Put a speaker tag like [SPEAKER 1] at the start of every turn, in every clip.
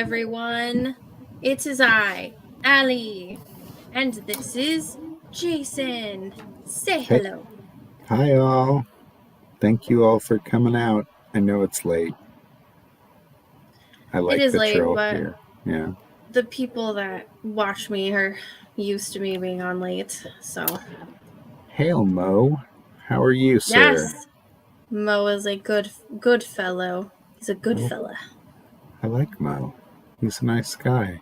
[SPEAKER 1] everyone. It is I, Ali, and this is Jason. Say
[SPEAKER 2] Hey.
[SPEAKER 1] hello.
[SPEAKER 2] Hi, all. Thank you all for coming out. I know it's late. I like
[SPEAKER 1] It is
[SPEAKER 2] the
[SPEAKER 1] late,
[SPEAKER 2] troll
[SPEAKER 1] but
[SPEAKER 2] here. Yeah.
[SPEAKER 1] the people that watch me are used to me being on late, so.
[SPEAKER 2] Hail, Mo. How are you, sir?
[SPEAKER 1] Yes, Mo is a good fellow. He's a good
[SPEAKER 2] Oh,
[SPEAKER 1] fella.
[SPEAKER 2] I like Mo. He's a nice guy.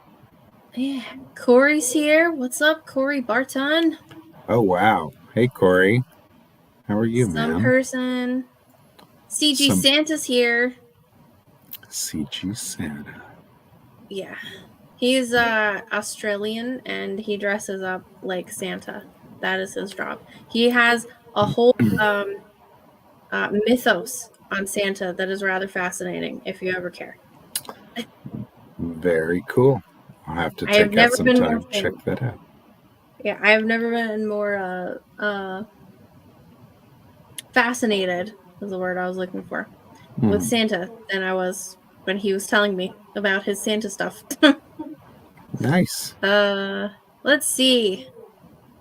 [SPEAKER 1] Yeah, Corey's here. What's up, Corey Barton?
[SPEAKER 2] Oh, wow. Hey, Corey. How are you,
[SPEAKER 1] Some
[SPEAKER 2] man?
[SPEAKER 1] person. CG Santa's here.
[SPEAKER 2] CG Santa.
[SPEAKER 1] Yeah. He's Australian and he dresses up like Santa. That is his job. He has a whole mythos on Santa that is rather fascinating if you ever care.
[SPEAKER 2] Very cool. I'll have to
[SPEAKER 1] I have
[SPEAKER 2] take out
[SPEAKER 1] never
[SPEAKER 2] some
[SPEAKER 1] been
[SPEAKER 2] time
[SPEAKER 1] more
[SPEAKER 2] to check that out.
[SPEAKER 1] Yeah, I have never been more fascinated is the word I was looking for with Santa than I was when he was telling me about his Santa stuff.
[SPEAKER 2] Nice.
[SPEAKER 1] Let's see.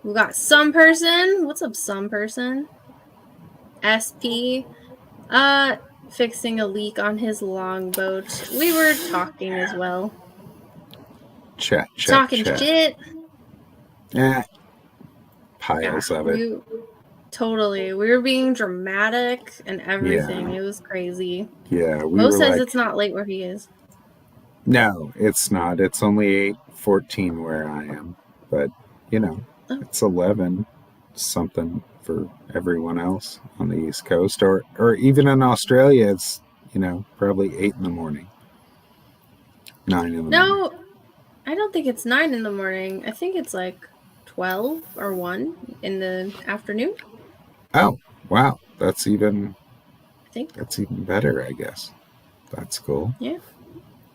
[SPEAKER 1] We got some person. What's up, some person? SP. Fixing a leak on his longboat. We were talking as well.
[SPEAKER 2] Chat.
[SPEAKER 1] Talking shit.
[SPEAKER 2] Piles of it.
[SPEAKER 1] Totally. We were being dramatic and everything.
[SPEAKER 2] Yeah.
[SPEAKER 1] It was crazy.
[SPEAKER 2] Yeah, we
[SPEAKER 1] Mo
[SPEAKER 2] were
[SPEAKER 1] says
[SPEAKER 2] like,
[SPEAKER 1] it's not late where he is.
[SPEAKER 2] no, it's not. It's only 8:14 where I am. But, it's 11 something for everyone else on the East Coast. Or even in Australia, it's, probably 8 in the morning. 9 in the morning.
[SPEAKER 1] No, I don't think it's 9 in the morning. I think it's like 12 or 1 in the afternoon.
[SPEAKER 2] Oh, wow. That's even better, I guess. That's cool.
[SPEAKER 1] Yeah.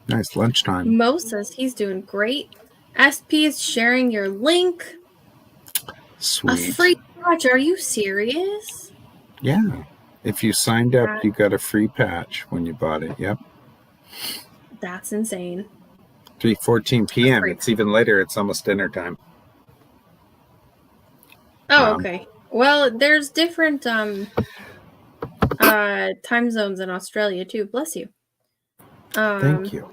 [SPEAKER 2] Nice lunchtime.
[SPEAKER 1] Mo says he's doing great. SP is sharing your link.
[SPEAKER 2] Sweet.
[SPEAKER 1] A free patch. Are you serious?
[SPEAKER 2] Yeah. If you signed up, you got a free patch when you bought it. Yep.
[SPEAKER 1] That's insane.
[SPEAKER 2] 3:14 p.m. It's even later. It's almost dinner time.
[SPEAKER 1] Oh, okay. Well, there's different time zones in Australia too. Bless you.
[SPEAKER 2] Thank you.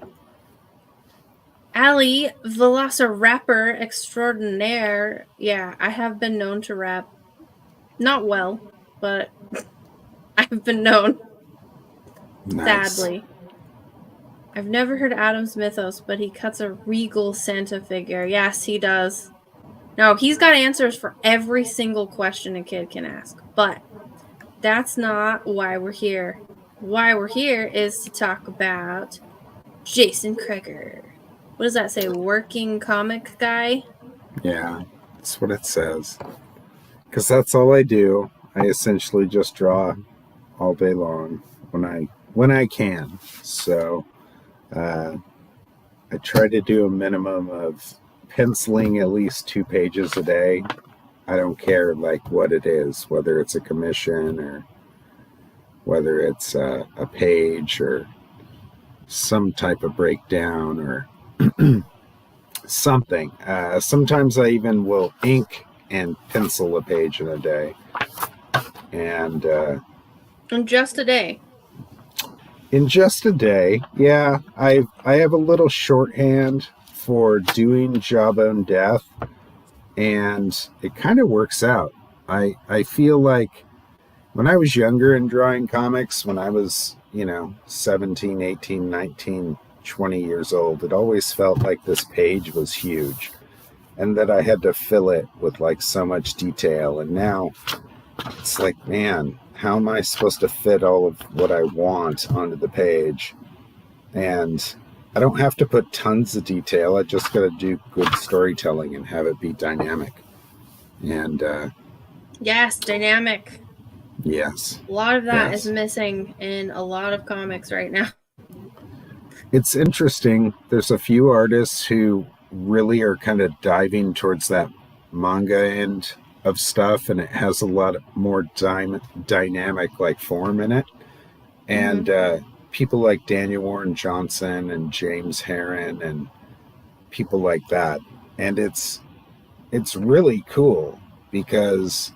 [SPEAKER 1] Ali, Velociraptor extraordinaire. Yeah, I have been known to rap. Not well, but I've been known.
[SPEAKER 2] Nice.
[SPEAKER 1] Sadly. I've never heard Adam's mythos, but he cuts a regal Santa figure. Yes, he does. No, he's got answers for every single question a kid can ask. But that's not why we're here. Why we're here is to talk about Jason Crager. What does that say? Working comic guy?
[SPEAKER 2] Yeah, that's what it says. Because that's all I do. I essentially just draw all day long when I can. So I try to do a minimum of penciling at least 2 pages a day. I don't care like what it is, whether it's a commission or whether it's a page or some type of breakdown or something. Sometimes I even will ink and pencil a page in a day. And
[SPEAKER 1] in just a day.
[SPEAKER 2] In just a day, yeah. I have a little shorthand for doing Jawbone Death, and it kind of works out. I feel like when I was younger and drawing comics, when I was, 17, 18, 19, 20 years old, it always felt like this page was huge and that I had to fill it with like so much detail. And now it's like, man, how am I supposed to fit all of what I want onto the page? And I don't have to put tons of detail. I just got to do good storytelling and have it be dynamic. And
[SPEAKER 1] yes, dynamic.
[SPEAKER 2] Yes.
[SPEAKER 1] A lot of that is missing in a lot of comics right now.
[SPEAKER 2] It's interesting. There's a few artists who really are kind of diving towards that manga end of stuff, and it has a lot more dynamic like form in it. And people like Daniel Warren Johnson and James Herron and people like that. And it's really cool because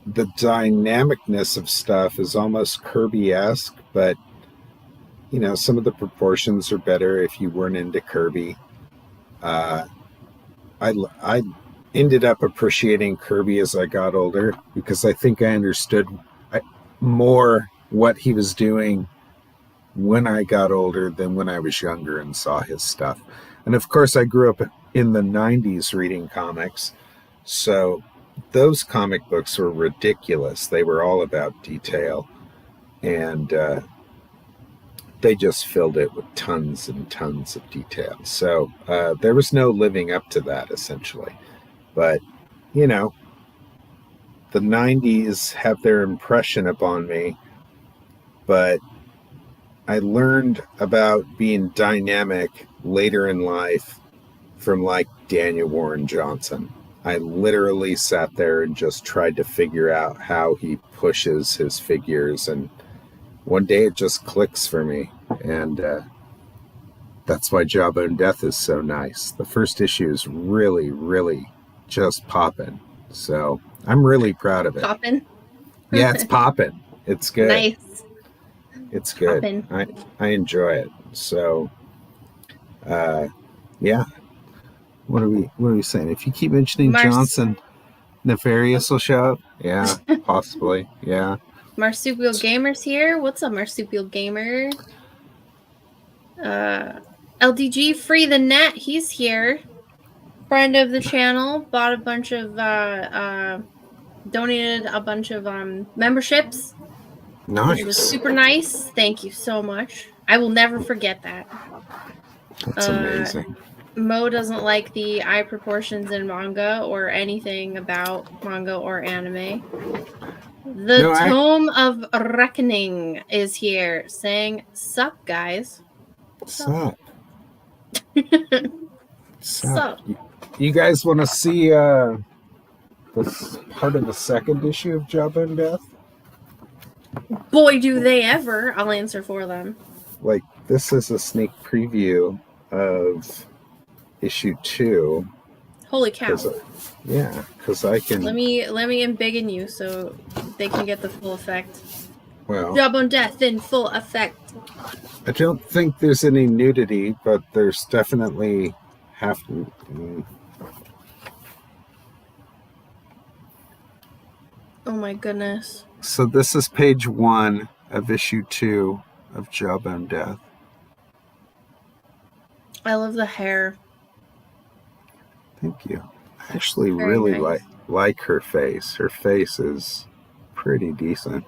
[SPEAKER 2] the dynamicness of stuff is almost Kirby-esque, but some of the proportions are better if you weren't into Kirby. I ended up appreciating Kirby as I got older because I think I understood more what he was doing when I got older than when I was younger and saw his stuff. And of course, I grew up in the 90s reading comics, so those comic books were ridiculous. They were all about detail, and they just filled it with tons and tons of detail. So there was no living up to that, essentially. But, the 90s have their impression upon me, but I learned about being dynamic later in life from like Daniel Warren Johnson. I literally sat there and just tried to figure out how he pushes his figures, and one day it just clicks for me, and that's why Jawbone Death is so nice. The first issue is really, really just popping, so I'm really proud of it.
[SPEAKER 1] Popping?
[SPEAKER 2] Yeah, it's popping. It's good.
[SPEAKER 1] Nice.
[SPEAKER 2] It's good. Poppin'. I enjoy it. So, yeah. What are we saying? If you keep mentioning Johnson, Nefarious will show up? Yeah, possibly. Yeah.
[SPEAKER 1] Marsupial Gamer's here. What's up, Marsupial Gamer? LDG Free the Net, he's here. Friend of the channel, bought a bunch of donated a bunch of memberships.
[SPEAKER 2] Nice.
[SPEAKER 1] It was super nice. Thank you so much. I will never forget that.
[SPEAKER 2] That's amazing.
[SPEAKER 1] Mo doesn't like the eye proportions in manga or anything about manga or anime. The Tome of Reckoning is here saying, "Sup, guys."
[SPEAKER 2] Sup. Sup. You guys want to see this part of the second issue of Jawbone Death?
[SPEAKER 1] Boy, do they ever. I'll answer for them.
[SPEAKER 2] Like, this is a sneak preview of issue 2.
[SPEAKER 1] Holy cow.
[SPEAKER 2] Yeah, because I can...
[SPEAKER 1] Let me embiggen you so they can get the full effect.
[SPEAKER 2] Well...
[SPEAKER 1] Jawbone Death in full effect.
[SPEAKER 2] I don't think there's any nudity, but there's definitely
[SPEAKER 1] Oh my goodness.
[SPEAKER 2] So this is page 1 of issue 2 of Jawbone Death.
[SPEAKER 1] I love the hair.
[SPEAKER 2] Thank you. I actually
[SPEAKER 1] Very
[SPEAKER 2] really
[SPEAKER 1] nice.
[SPEAKER 2] like her face. Her face is pretty decent.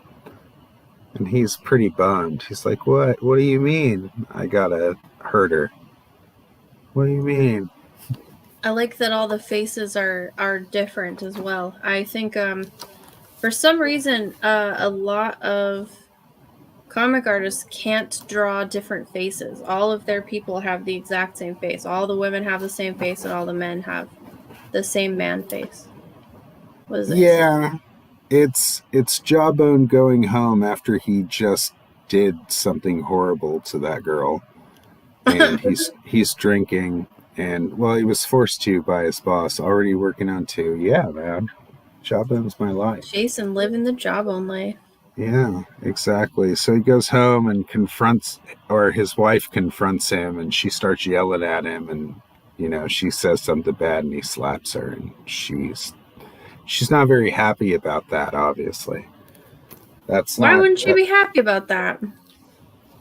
[SPEAKER 2] And he's pretty bummed. He's like, What do you mean I gotta hurt her? What do you mean?
[SPEAKER 1] I like that all the faces are different as well. I think for some reason a lot of comic artists can't draw different faces. All of their people have the exact same face. All the women have the same face, and all the men have the same man face. What is it?
[SPEAKER 2] Yeah, it's Jawbone going home after he just did something horrible to that girl, and he's drinking, and well, he was forced to by his boss. Already working on 2. Yeah, man, Jawbone's my life.
[SPEAKER 1] Jason living the Jawbone life.
[SPEAKER 2] Yeah, exactly. So he goes home and his wife confronts him, and she starts yelling at him, and she says something bad, and he slaps her, and she's not very happy about that, obviously.
[SPEAKER 1] Why wouldn't she be happy about that?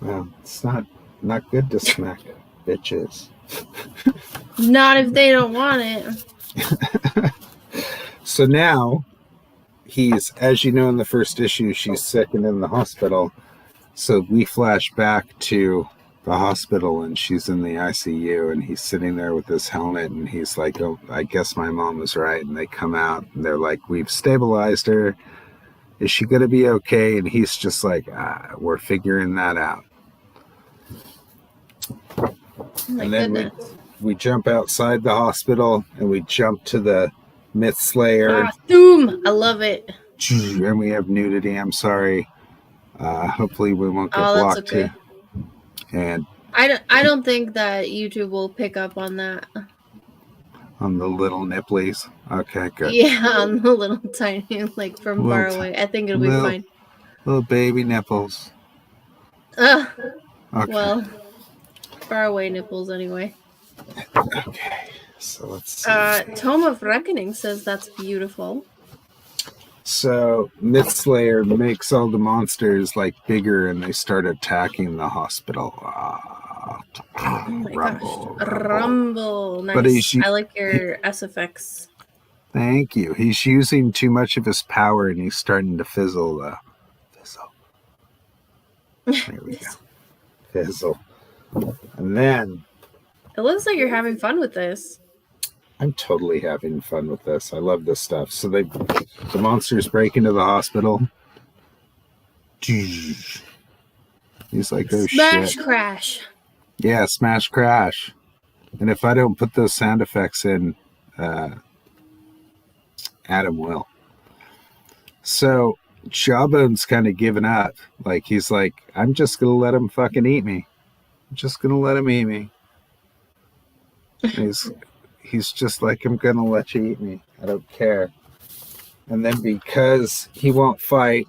[SPEAKER 2] Well, it's not good to smack bitches.
[SPEAKER 1] Not if they don't want it.
[SPEAKER 2] So now he's, as you know, in the first issue, she's sick and in the hospital. So we flash back to the hospital, and she's in the ICU, and he's sitting there with his helmet, and he's like, "Oh, I guess my mom was right." And they come out, and they're like, "We've stabilized her. Is she going to be okay?" And he's just like, "We're figuring that out."
[SPEAKER 1] My
[SPEAKER 2] then
[SPEAKER 1] goodness.
[SPEAKER 2] we jump outside the hospital, and we jump to the Myth Slayer.
[SPEAKER 1] Doom! I love it.
[SPEAKER 2] And we have nudity. I'm sorry. Hopefully we won't get
[SPEAKER 1] Oh, that's
[SPEAKER 2] blocked
[SPEAKER 1] okay.
[SPEAKER 2] too. And
[SPEAKER 1] I don't think that YouTube will pick up on that.
[SPEAKER 2] on the little nipplies. Okay, good.
[SPEAKER 1] Yeah, on the little tiny, like from far away. I think it'll be fine.
[SPEAKER 2] Little baby nipples.
[SPEAKER 1] Okay.
[SPEAKER 2] Okay.
[SPEAKER 1] Well, far away nipples anyway.
[SPEAKER 2] Okay. So let's see.
[SPEAKER 1] Tome of Reckoning says that's beautiful.
[SPEAKER 2] So Mythslayer makes all the monsters like bigger and they start attacking the hospital.
[SPEAKER 1] Oh my
[SPEAKER 2] Rumble,
[SPEAKER 1] gosh. Rumble. Nice.
[SPEAKER 2] But
[SPEAKER 1] I like your SFX.
[SPEAKER 2] Thank you. He's using too much of his power and he's starting to fizzle. There we go. Fizzle. And then
[SPEAKER 1] it looks like you're having fun with this.
[SPEAKER 2] I'm totally having fun with this. I love this stuff. So the monsters break into the hospital. He's like, oh
[SPEAKER 1] Smash
[SPEAKER 2] shit.
[SPEAKER 1] crash.
[SPEAKER 2] Yeah, smash crash. And if I don't put those sound effects in, Adam will. So Jawbone's kind of given up. Like, he's like, I'm just going to let him fucking eat me. I'm just going to let him eat me. He's just like, I'm going to let you eat me. I don't care. And then because he won't fight,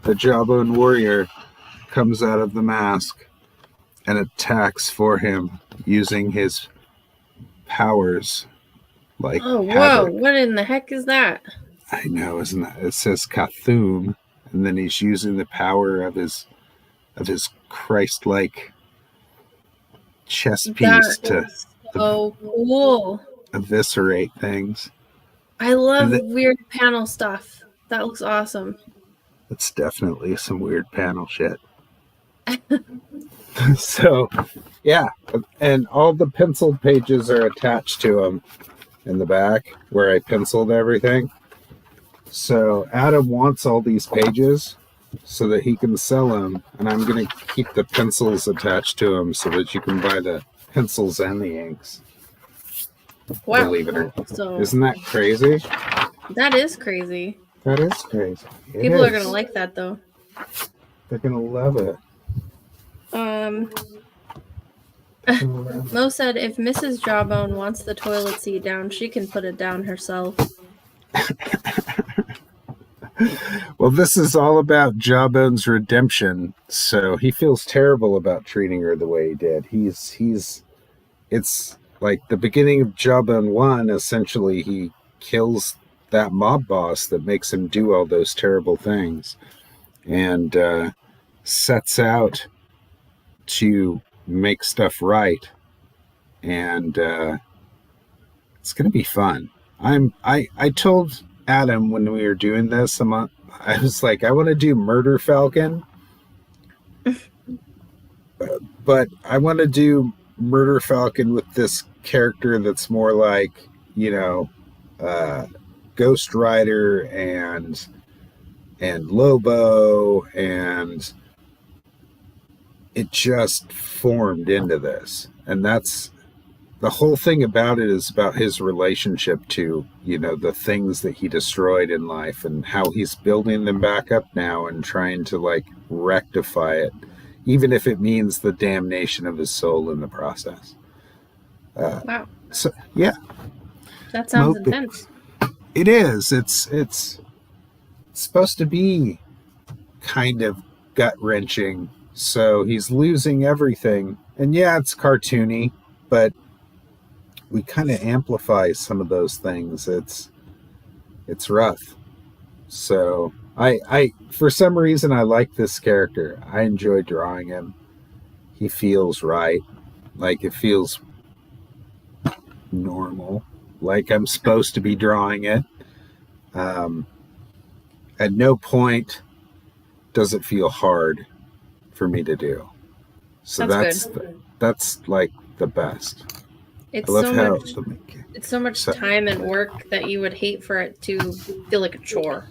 [SPEAKER 2] the Jawbone Warrior comes out of the mask and attacks for him using his powers. Like,
[SPEAKER 1] oh, whoa.
[SPEAKER 2] havoc.
[SPEAKER 1] What in the heck is that?
[SPEAKER 2] I know, isn't that? It says Cthulhu, and then he's using the power of his Christ-like chess piece to
[SPEAKER 1] cool.
[SPEAKER 2] Eviscerate things.
[SPEAKER 1] I love weird panel stuff. That looks awesome.
[SPEAKER 2] It's definitely some weird panel shit. So, yeah, and all the penciled pages are attached to them in the back where I penciled everything. So Adam wants all these pages so that he can sell them, and I'm going to keep the pencils attached to them so that you can buy the pencils and the inks.
[SPEAKER 1] Wow.
[SPEAKER 2] Believe it or not. So, isn't that crazy?
[SPEAKER 1] That is crazy.
[SPEAKER 2] That is crazy.
[SPEAKER 1] People are going to like that, though.
[SPEAKER 2] They're going to love it.
[SPEAKER 1] Mo said if Mrs. Jawbone wants the toilet seat down, she can put it down herself.
[SPEAKER 2] Well, this is all about Jawbone's redemption. So he feels terrible about treating her the way he did. It's like the beginning of Jawbone 1, essentially he kills that mob boss that makes him do all those terrible things and sets out to make stuff right. And it's going to be fun. I told Adam when we were doing this, I was like, I want to do Murder Falcon, but I want to do Murder Falcon with this character that's more like, Ghost Rider and Lobo, and it just formed into this. And that's the whole thing about it, is about his relationship to, the things that he destroyed in life and how he's building them back up now and trying to like rectify it, even if it means the damnation of his soul in the process.
[SPEAKER 1] Wow.
[SPEAKER 2] So, yeah.
[SPEAKER 1] That sounds intense.
[SPEAKER 2] It is. It's supposed to be kind of gut-wrenching. So he's losing everything. And yeah, it's cartoony, but we kind of amplify some of those things. It's rough. So I for some reason I like this character. I enjoy drawing him. He feels right. Like it feels normal. Like I'm supposed to be drawing it. At no point does it feel hard for me to do. So that's like the best.
[SPEAKER 1] It's so much time and work that you would hate for it to feel like a chore.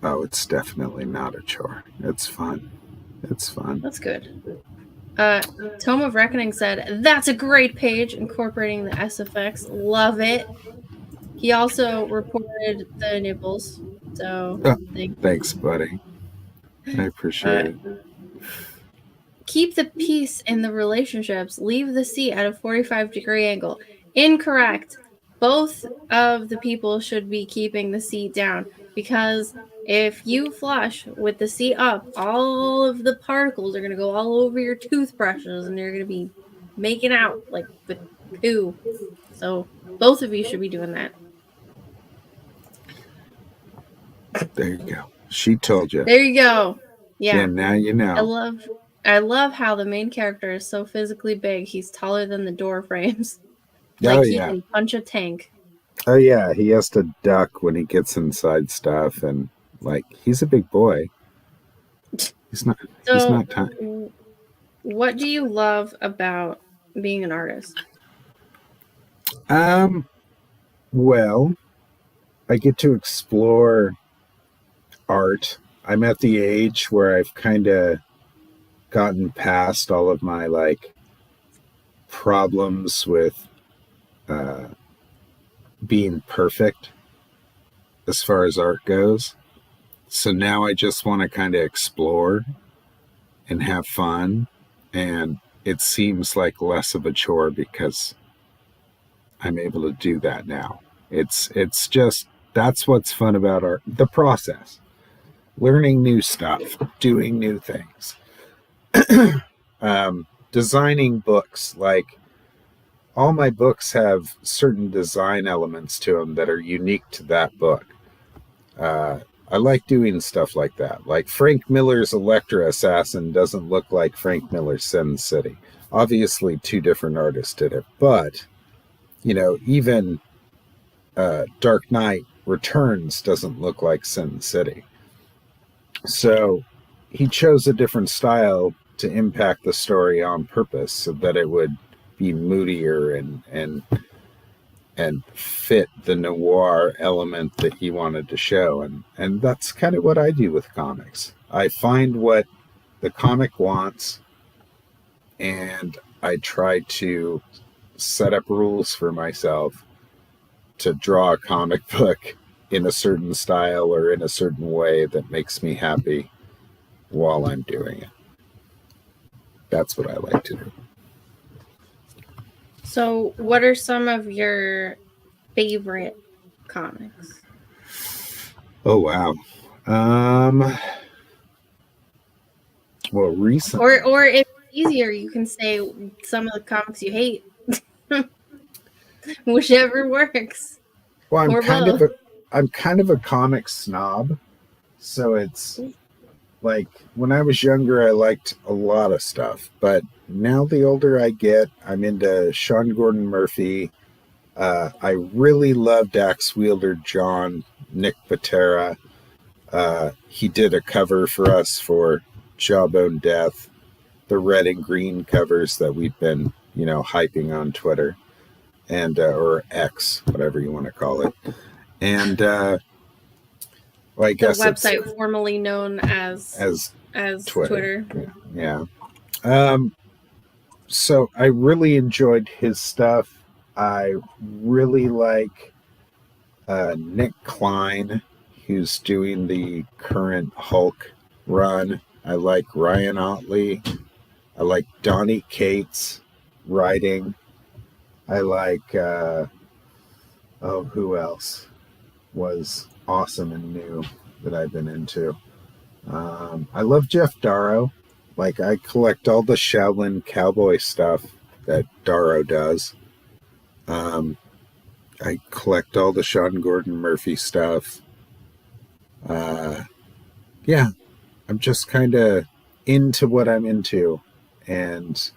[SPEAKER 2] Oh, it's definitely not a chore. It's fun. It's fun.
[SPEAKER 1] That's good. Tome of Reckoning said, that's a great page, incorporating the SFX. Love it. He also reported the nipples. So,
[SPEAKER 2] thanks, buddy. I appreciate it.
[SPEAKER 1] Keep the peace in the relationships. Leave the seat at a 45-degree angle. Incorrect. Both of the people should be keeping the seat down, because if you flush with the seat up, all of the particles are going to go all over your toothbrushes and you're going to be making out like with poo. So both of you should be doing that.
[SPEAKER 2] There you go. She told you.
[SPEAKER 1] There you go. Yeah.
[SPEAKER 2] And now you know.
[SPEAKER 1] I love how the main character is so physically big. He's taller than the door frames.
[SPEAKER 2] Oh,
[SPEAKER 1] Like he
[SPEAKER 2] yeah.
[SPEAKER 1] can punch a tank.
[SPEAKER 2] Oh, yeah. He has to duck when he gets inside stuff. And, like, he's a big boy. He's not tiny.
[SPEAKER 1] What do you love about being an artist?
[SPEAKER 2] Well, I get to explore art. I'm at the age where I've kind of gotten past all of my like problems with being perfect as far as art goes. So now I just want to kind of explore and have fun, and it seems like less of a chore because I'm able to do that now. It's just, that's what's fun about art, the process, learning new stuff, doing new things. Designing books, like all my books have certain design elements to them that are unique to that book. I like doing stuff like that. Like Frank Miller's Elektra Assassin doesn't look like Frank Miller's Sin City. Obviously, two different artists did it, but you know, even Dark Knight Returns doesn't look like Sin City. So he chose a different style to impact the story on purpose so that it would be moodier and fit the noir element that he wanted to show. And that's kind of what I do with comics. I find what the comic wants and I try to set up rules for myself to draw a comic book in a certain style or in a certain way that makes me happy while I'm doing it. That's what I like to do.
[SPEAKER 1] So, what are some of your favorite comics?
[SPEAKER 2] Oh, wow. Well, recently...
[SPEAKER 1] Or if it's easier, you can say some of the comics you hate. Whichever works.
[SPEAKER 2] Well, I'm kind of a comic snob. So it's like when I was younger, I liked a lot of stuff. But now the older I get, I'm into Sean Gordon Murphy. I really loved Axe Wielder John, Nick Patera. He did a cover for us for Jawbone Death, the red and green covers that we've been, hyping on Twitter and or X, whatever you want to call it. And I guess
[SPEAKER 1] the website formerly known as Twitter.
[SPEAKER 2] Yeah. So I really enjoyed his stuff. I really like Nick Klein, who's doing the current Hulk run. I like Ryan Otley. I like Donnie Cates writing. I like, who else was awesome and new that I've been into? I love Jeff Darrow. Like, I collect all the Shaolin cowboy stuff that Darrow does. I collect all the Sean Gordon Murphy stuff. Yeah, I'm just kind of into what I'm into. And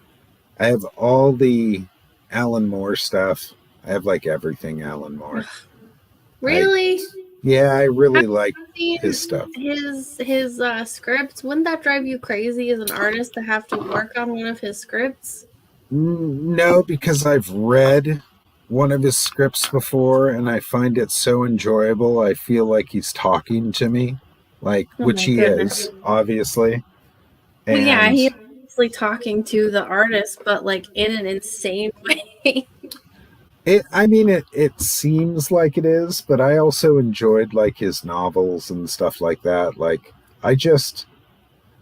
[SPEAKER 2] I have all the Alan Moore stuff. I have like everything Alan Moore.
[SPEAKER 1] Really?
[SPEAKER 2] I really like his stuff.
[SPEAKER 1] His scripts. Wouldn't that drive you crazy as an artist to have to work on one of his scripts?
[SPEAKER 2] No, because I've read one of his scripts before and I find it so enjoyable. I feel like he's talking to me, which he is, obviously.
[SPEAKER 1] Well, yeah, he's obviously talking to the artist, but like in an insane way.
[SPEAKER 2] It seems like it is, but I also enjoyed like his novels and stuff like that. Like,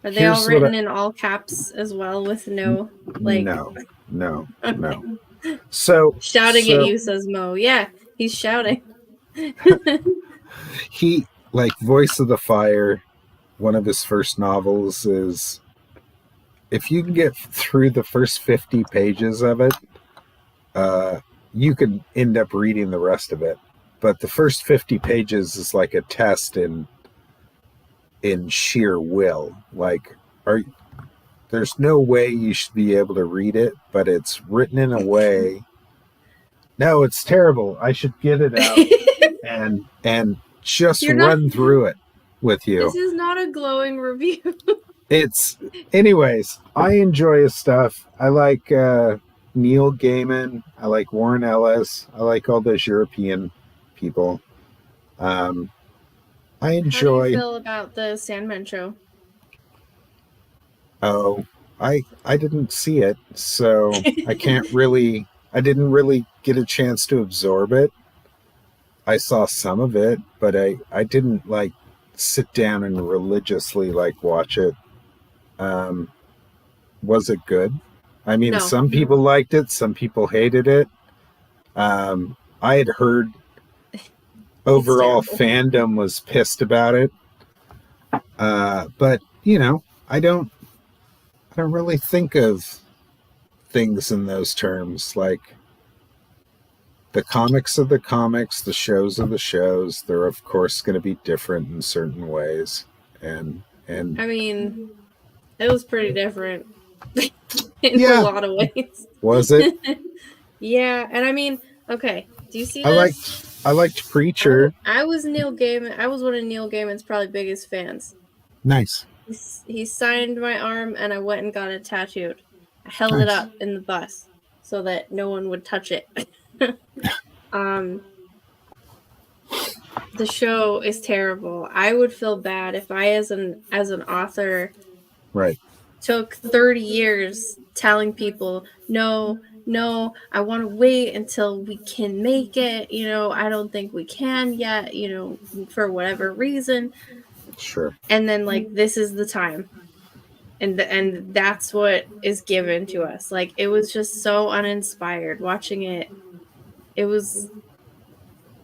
[SPEAKER 1] Are they all
[SPEAKER 2] Here's what
[SPEAKER 1] written in all caps as well with no, like...
[SPEAKER 2] no.
[SPEAKER 1] Okay.
[SPEAKER 2] So
[SPEAKER 1] Shouting at you, says Mo. Yeah, he's shouting.
[SPEAKER 2] he, like, Voice of the Fire, one of his first novels is, if you can get through the first 50 pages of it, you could end up reading the rest of it. But the first 50 pages is like a test in sheer will. Like, there's no way you should be able to read it, but it's written in a way. No, it's terrible. I should get it out and just run through it with you.
[SPEAKER 1] This is not a glowing review.
[SPEAKER 2] Anyways, I enjoy his stuff. I like Neil Gaiman. I like Warren Ellis. I like all those European people. I enjoy.
[SPEAKER 1] How do you feel about the Sandman show?
[SPEAKER 2] Oh, I didn't see it, so I didn't really get a chance to absorb it. I saw some of it, but I didn't like sit down and religiously like watch it. Was it good? I mean,
[SPEAKER 1] No.
[SPEAKER 2] Some people liked it, some people hated it. I had heard overall fandom was pissed about it. But I don't really think of things in those terms. Like, the comics are the comics, the shows are the shows. They're of course going to be different in certain ways, and
[SPEAKER 1] I mean, it was pretty different in a lot of ways.
[SPEAKER 2] Was it?
[SPEAKER 1] Yeah, and I mean, okay. Do you see this?
[SPEAKER 2] I liked Preacher.
[SPEAKER 1] I was Neil Gaiman. I was one of Neil Gaiman's probably biggest fans.
[SPEAKER 2] Nice.
[SPEAKER 1] He signed my arm, and I went and got it tattooed. I held it up in the bus so that no one would touch it. The show is terrible. I would feel bad if I, as an author,
[SPEAKER 2] right,
[SPEAKER 1] took 30 years telling people, no, I want to wait until we can make it. I don't think we can yet, for whatever reason.
[SPEAKER 2] Sure.
[SPEAKER 1] And then, like, this is the time. And that's what is given to us. Like, it was just so uninspired watching it. It was...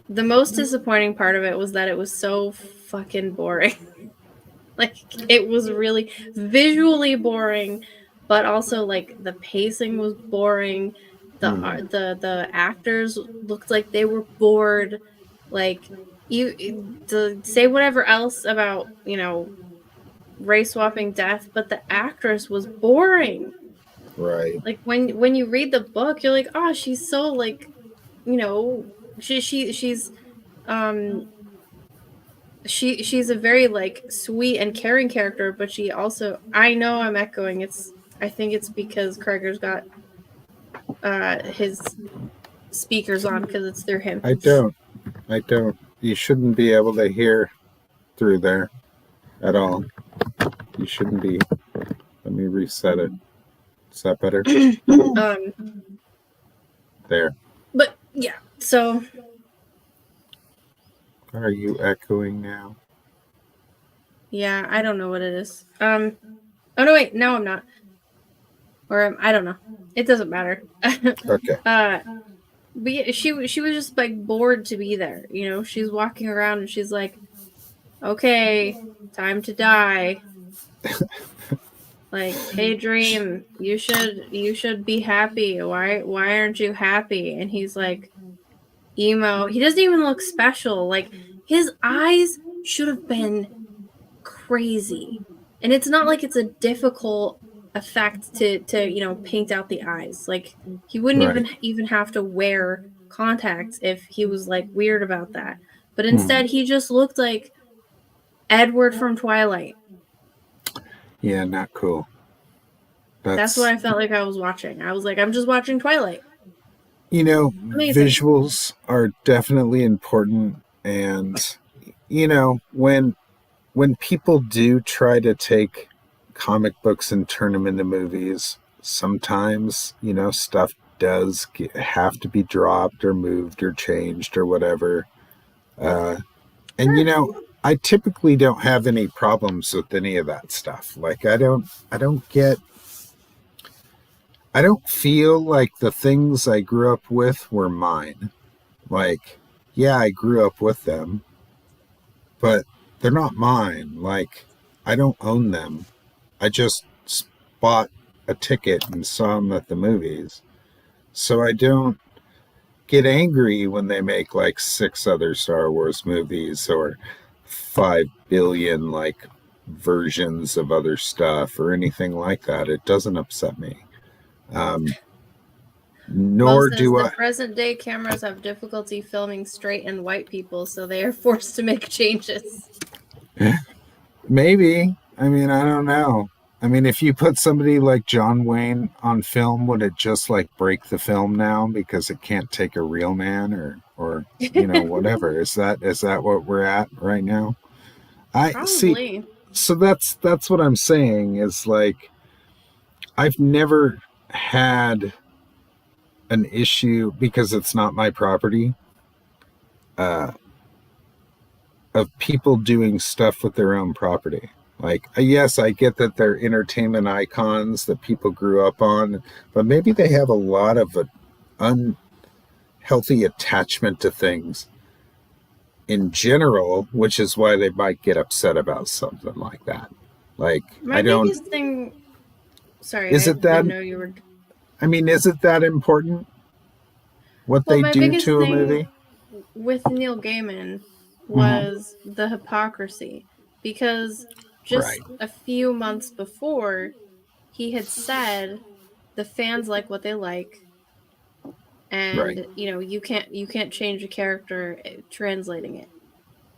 [SPEAKER 1] The most disappointing part of it was that it was so fucking boring. Like, it was really visually boring, but also, like, the pacing was boring. The actors looked like they were bored. Like, to say whatever else about, race swapping death, but the actress was boring.
[SPEAKER 2] Right.
[SPEAKER 1] Like, when you read the book, you're like, oh, she's so, like, she's she's a very, like, sweet and caring character, but she also... I know I'm echoing. I think it's because Crager's got his speakers on, because it's through him.
[SPEAKER 2] I don't. You shouldn't be able to hear through there at all. You shouldn't be. Let me reset it. Is that better? There.
[SPEAKER 1] But yeah, so...
[SPEAKER 2] Are you echoing now?
[SPEAKER 1] Yeah, I don't know what it is. Oh no, wait, no, I'm not. Or I don't know. It doesn't matter.
[SPEAKER 2] Okay.
[SPEAKER 1] But yeah, she was just, like, bored to be there. She's walking around and she's like, okay, time to die. Like, hey, Dream, you should be happy. Why aren't you happy? And he's like, emo. He doesn't even look special. Like, his eyes should have been crazy. And it's not like it's a difficult effect to paint out the eyes. Like, he wouldn't even have to wear contacts if he was, like, weird about that. But instead, he just looked like Edward from Twilight.
[SPEAKER 2] Yeah, not cool.
[SPEAKER 1] That's what I felt like I was watching. I was like, I'm just watching Twilight.
[SPEAKER 2] Amazing. Visuals are definitely important, and when people do try to take comic books and turn them into movies, sometimes stuff does have to be dropped or moved or changed or whatever. And I typically don't have any problems with any of that stuff. Like I don't feel like the things I grew up with were mine. Like, yeah, I grew up with them, but they're not mine. Like, I don't own them. I just bought a ticket and saw them at the movies. So I don't get angry when they make like 6 other Star Wars movies or 5 billion like versions of other stuff or anything like that. It doesn't upset me.
[SPEAKER 1] Mo
[SPEAKER 2] Nor
[SPEAKER 1] says
[SPEAKER 2] do
[SPEAKER 1] the
[SPEAKER 2] I.
[SPEAKER 1] present day cameras have difficulty filming straight and white people, so they are forced to make changes.
[SPEAKER 2] Maybe. I mean, I don't know. I mean, if you put somebody like John Wayne on film, would it just like break the film now because it can't take a real man or whatever? Is that what we're at right now? I see.
[SPEAKER 1] Probably.
[SPEAKER 2] So that's what I'm saying is like I've never had an issue because it's not my property of people doing stuff with their own property. Like, yes, I get that they're entertainment icons that people grew up on, but maybe they have a lot of unhealthy attachment to things in general, which is why they might get upset about something like that. Like,
[SPEAKER 1] My biggest thing. Sorry,
[SPEAKER 2] is
[SPEAKER 1] I
[SPEAKER 2] it that,
[SPEAKER 1] didn't know you were.
[SPEAKER 2] I mean, is it that important what
[SPEAKER 1] Well,
[SPEAKER 2] they
[SPEAKER 1] my
[SPEAKER 2] do
[SPEAKER 1] biggest
[SPEAKER 2] to a
[SPEAKER 1] thing
[SPEAKER 2] movie?
[SPEAKER 1] with Neil Gaiman was the hypocrisy, because
[SPEAKER 2] Right,
[SPEAKER 1] just a few months before he had said the fans like what they like,
[SPEAKER 2] right,
[SPEAKER 1] and you can't change a character translating it,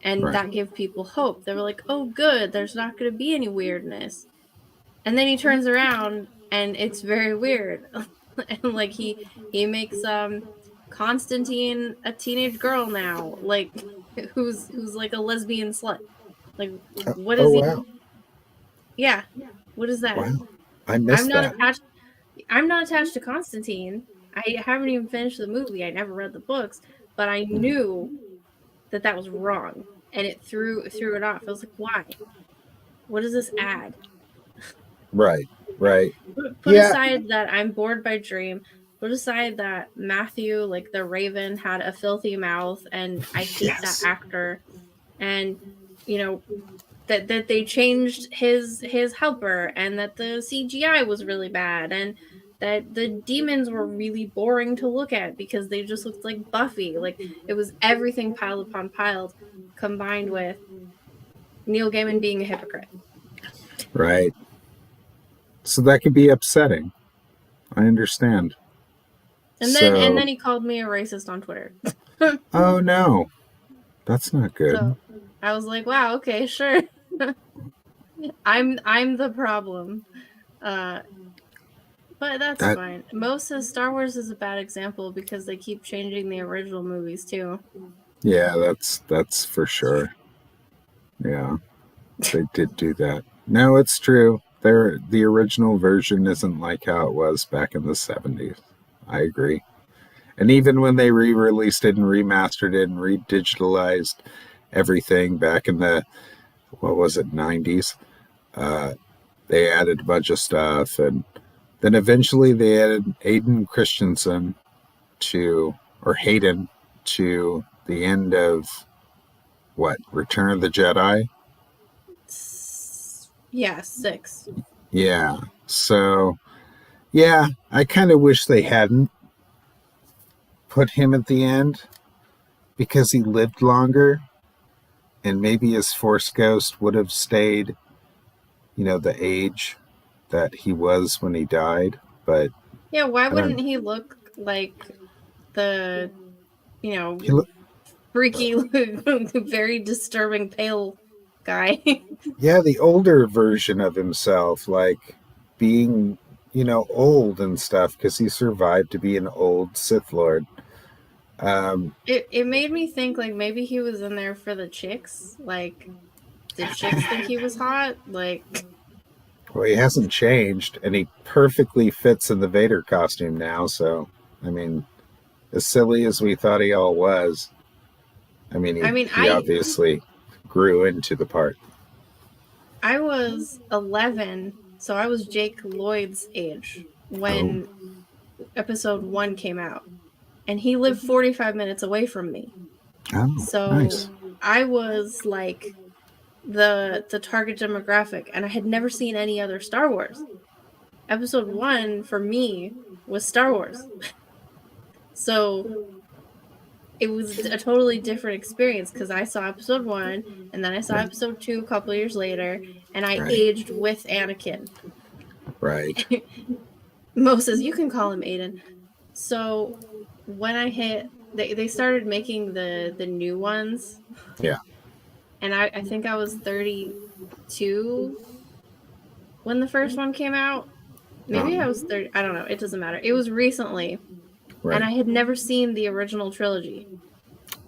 [SPEAKER 1] and
[SPEAKER 2] right.
[SPEAKER 1] that gave people hope. They were like, oh good, there's not going to be any weirdness. And then he turns around and it's very weird. And like he makes Constantine a teenage girl now, like who's like a lesbian slut. Like, what
[SPEAKER 2] Oh,
[SPEAKER 1] is he?
[SPEAKER 2] wow.
[SPEAKER 1] Yeah, what is that?
[SPEAKER 2] Wow. I
[SPEAKER 1] I'm
[SPEAKER 2] missed
[SPEAKER 1] not
[SPEAKER 2] that.
[SPEAKER 1] attached. I'm not attached to Constantine. I haven't even finished the movie. I never read the books, but I knew that was wrong, and it threw it off. I was like, why? What does this add?
[SPEAKER 2] Right, right.
[SPEAKER 1] Put
[SPEAKER 2] Yeah,
[SPEAKER 1] aside that I'm bored by Dream. Put aside that Matthew, like the Raven, had a filthy mouth, and I hate that
[SPEAKER 2] yes.
[SPEAKER 1] actor. And you know that they changed his helper, and that the CGI was really bad, and that the demons were really boring to look at because they just looked like Buffy. Like, it was everything piled upon piled, combined with Neil Gaiman being a hypocrite.
[SPEAKER 2] Right. So that could be upsetting. I understand.
[SPEAKER 1] And
[SPEAKER 2] So,
[SPEAKER 1] then he called me a racist on Twitter.
[SPEAKER 2] oh no, that's not good.
[SPEAKER 1] So I was like, wow, okay, sure. I'm the problem. Uh but that's
[SPEAKER 2] That,
[SPEAKER 1] fine. Mo says Star Wars is a bad example because they keep changing the original movies too.
[SPEAKER 2] yeah, that's for sure. Yeah, they did do that. No, it's true. The original version isn't like how it was back in the 70s. I agree. And even when they re-released it and remastered it and redigitalized everything back in the what was it 90s, they added a bunch of stuff, and then eventually they added Aiden Christensen to, or Hayden, to the end of what, Return of the Jedi?
[SPEAKER 1] Yeah, 6.
[SPEAKER 2] Yeah. So, yeah, I kind of wish they hadn't put him at the end because he lived longer and maybe his Force Ghost would have stayed, the age that he was when he died. But
[SPEAKER 1] Yeah, why
[SPEAKER 2] I don't,
[SPEAKER 1] wouldn't he look like the, you know,
[SPEAKER 2] he look,
[SPEAKER 1] freaky, very disturbing pale guy?
[SPEAKER 2] yeah, the older version of himself, like being, old and stuff because he survived to be an old Sith Lord.
[SPEAKER 1] It made me think like maybe he was in there for the chicks. Like, did chicks think he was hot? Like,
[SPEAKER 2] Well, he hasn't changed, and he perfectly fits in the Vader costume now. So, I mean, as silly as we thought he all was, I mean,
[SPEAKER 1] I mean,
[SPEAKER 2] he obviously grew into the part?
[SPEAKER 1] I was 11, so I was Jake Lloyd's age when episode 1 came out. And he lived 45 minutes away from me.
[SPEAKER 2] Oh,
[SPEAKER 1] So
[SPEAKER 2] nice.
[SPEAKER 1] I was like the target demographic, and I had never seen any other Star Wars. Episode 1 for me was Star Wars. So it was a totally different experience because I saw episode 1 and then I saw episode 2 a couple years later, and I aged with Anakin.
[SPEAKER 2] Right.
[SPEAKER 1] Mo says, you can call him Aiden. So when I hit, they started making the new ones.
[SPEAKER 2] Yeah.
[SPEAKER 1] And I think I was 32 when the first one came out. Maybe I was 30. I don't know. It doesn't matter. It was recently.
[SPEAKER 2] Right.
[SPEAKER 1] And I had never seen the original trilogy.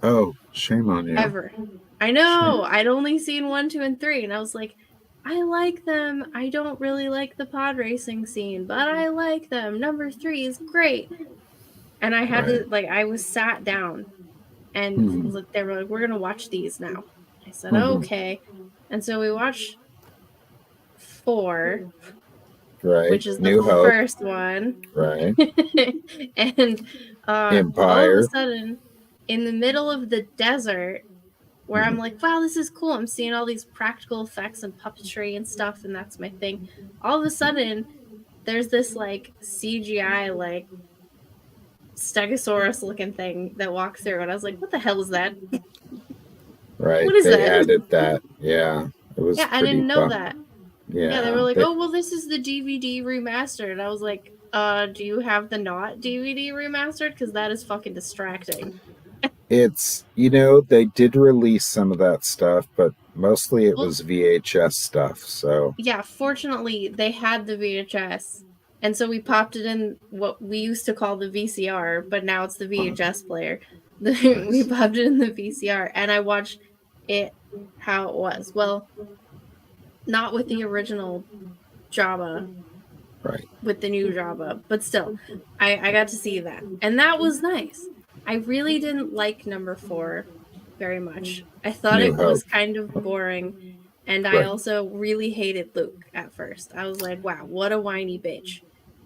[SPEAKER 2] Oh, shame on you.
[SPEAKER 1] Ever. I know. Shame. I'd only seen 1, 2, and 3. And I was like, I like them. I don't really like the pod racing scene, but I like them. Number 3 is great. And I had to, like, I was sat down. And they were like, we're going to watch these now. I said, okay. And so we watched 4.
[SPEAKER 2] Right.
[SPEAKER 1] Which is
[SPEAKER 2] New
[SPEAKER 1] the
[SPEAKER 2] Hope.
[SPEAKER 1] First one.
[SPEAKER 2] Right.
[SPEAKER 1] And
[SPEAKER 2] Empire.
[SPEAKER 1] all of a sudden, in the middle of the desert, where I'm like, wow, this is cool. I'm seeing all these practical effects and puppetry and stuff, and that's my thing. All of a sudden, there's this, like, CGI, like, Stegosaurus-looking thing that walks through, and I was like, what the hell is that?
[SPEAKER 2] Right.
[SPEAKER 1] What is
[SPEAKER 2] they
[SPEAKER 1] that?
[SPEAKER 2] Added that. Yeah. It was
[SPEAKER 1] I didn't know that.
[SPEAKER 2] Yeah.
[SPEAKER 1] They were like, oh, well, this is the DVD remastered. And I was like, do you have the not DVD remastered? Because that is fucking distracting.
[SPEAKER 2] It's, they did release some of that stuff, but mostly it was VHS stuff, so.
[SPEAKER 1] Yeah, fortunately, they had the VHS. And so we popped it in what we used to call the VCR, but now it's the VHS player. We popped it in the VCR, and I watched it how it was. Well, not with the original Jabba.
[SPEAKER 2] Right.
[SPEAKER 1] With the new Jabba. But still, I got to see that. And that was nice. I really didn't like number 4 very much. I thought it was kind of boring. And I also really hated Luke at first. I was like, wow, what a whiny bitch.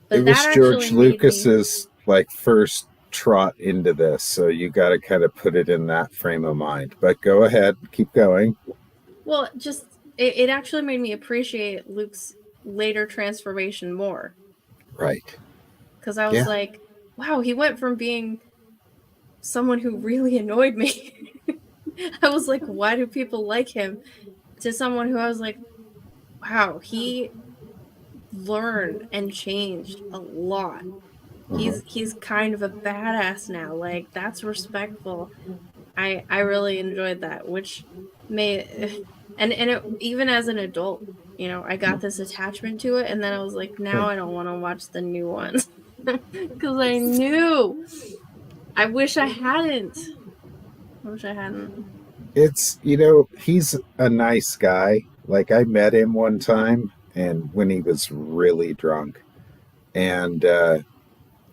[SPEAKER 1] But
[SPEAKER 2] it was George Lucas's first trot into this, so you got to kind of put it in that frame of mind. But go ahead, keep going.
[SPEAKER 1] Well, just it actually made me appreciate Luke's later transformation more.
[SPEAKER 2] Right.
[SPEAKER 1] Because I was like, wow, he went from being someone who really annoyed me. I was like, why do people like him? To someone who I was like, wow, he learned and changed a lot. He's kind of a badass now. Like, that's respectful. I really enjoyed that, which made and it, even as an adult, I got this attachment to it, and then I was like, now I don't want to watch the new ones because I knew. I wish I hadn't.
[SPEAKER 2] It's, he's a nice guy. Like, I met him one time, and when he was really drunk, and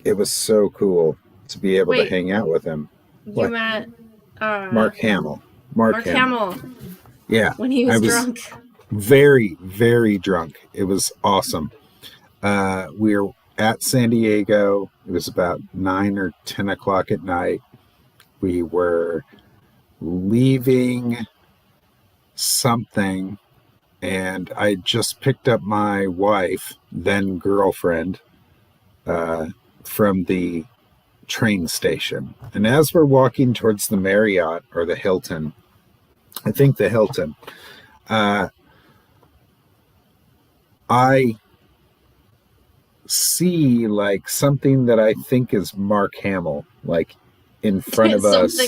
[SPEAKER 2] it was so cool to be able to hang out with him.
[SPEAKER 1] You met
[SPEAKER 2] Mark Hamill.
[SPEAKER 1] Mark Hamill.
[SPEAKER 2] Yeah.
[SPEAKER 1] When he was drunk.
[SPEAKER 2] Very, very drunk. It was awesome. We were at San Diego. It was about 9 or 10 o'clock at night. We were leaving something, and I just picked up my wife, then girlfriend, from the train station. And as we're walking towards the Marriott or the Hilton, I think the Hilton, I see like something that I think is Mark Hamill, like in front of us.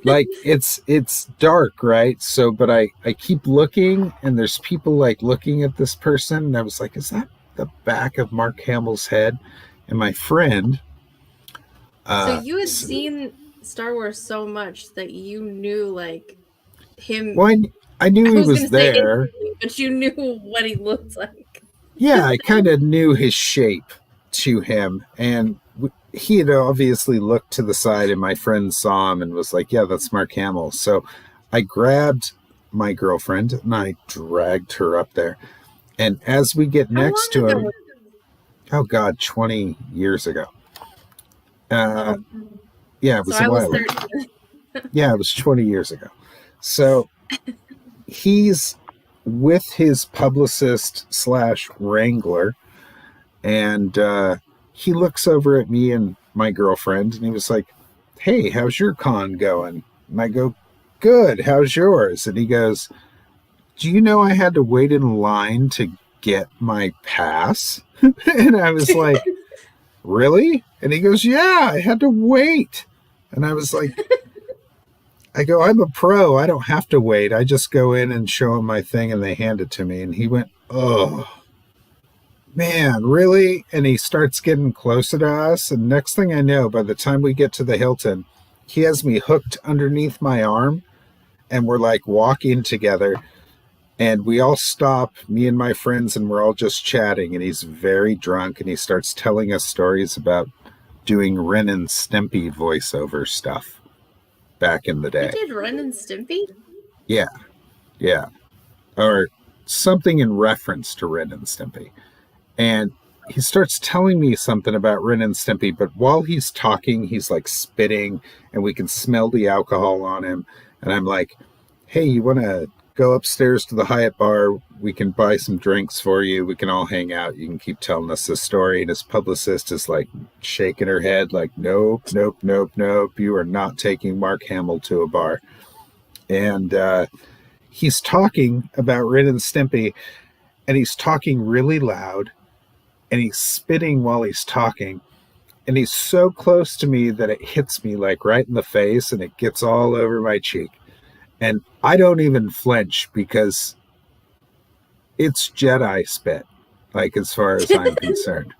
[SPEAKER 2] Like it's dark, right? So, but I keep looking, and there's people like looking at this person, and I was like, is that the back of Mark Hamill's head? And my friend.
[SPEAKER 1] So you had seen Star Wars so much that you knew like him.
[SPEAKER 2] Well, I knew he was there,
[SPEAKER 1] but you knew what he looked like.
[SPEAKER 2] Yeah, I kind of knew his shape to him, and he had obviously looked to the side, and my friend saw him and was like, yeah, that's Mark Hamill. So I grabbed my girlfriend, and I dragged her up there. And as we get
[SPEAKER 1] How
[SPEAKER 2] next
[SPEAKER 1] long
[SPEAKER 2] to
[SPEAKER 1] ago?
[SPEAKER 2] him, oh God, 20 years ago. Yeah, it
[SPEAKER 1] So
[SPEAKER 2] was a
[SPEAKER 1] I was
[SPEAKER 2] while ago.
[SPEAKER 1] 13.
[SPEAKER 2] Yeah, it was 20 years ago. So he's with his publicist slash wrangler, and he looks over at me and my girlfriend, and he was like, "Hey, how's your con going?" And I go, "Good, how's yours?" And he goes, "Do you know I had to wait in line to get my pass?" And I was like, "Really?" And he goes, "Yeah, I had to wait." And I was like, I go, "I'm a pro. I don't have to wait. I just go in and show them my thing and they hand it to me." And he went, "Oh, man, really?" And he starts getting closer to us. And next thing I know, by the time we get to the Hilton, he has me hooked underneath my arm and we're like walking together. And we all stop, me and my friends, and we're all just chatting. And he's very drunk and he starts telling us stories about doing Ren and Stimpy voiceover stuff back in the
[SPEAKER 1] You
[SPEAKER 2] day.
[SPEAKER 1] did Ren and Stimpy?
[SPEAKER 2] Yeah, yeah. Or something in reference to Ren and Stimpy. And he starts telling me something about Ren and Stimpy, but while he's talking, he's like spitting, and we can smell the alcohol on him. And I'm like, "Hey, you want to go upstairs to the Hyatt bar? We can buy some drinks for you. We can all hang out. You can keep telling us this story." And his publicist is like shaking her head, like, "Nope, nope, nope, nope. You are not taking Mark Hamill to a bar." And he's talking about Ren and Stimpy, and he's talking really loud, and he's spitting while he's talking. And he's so close to me that it hits me like right in the face and it gets all over my cheek. And I don't even flinch because it's Jedi spit, like as far as I'm concerned.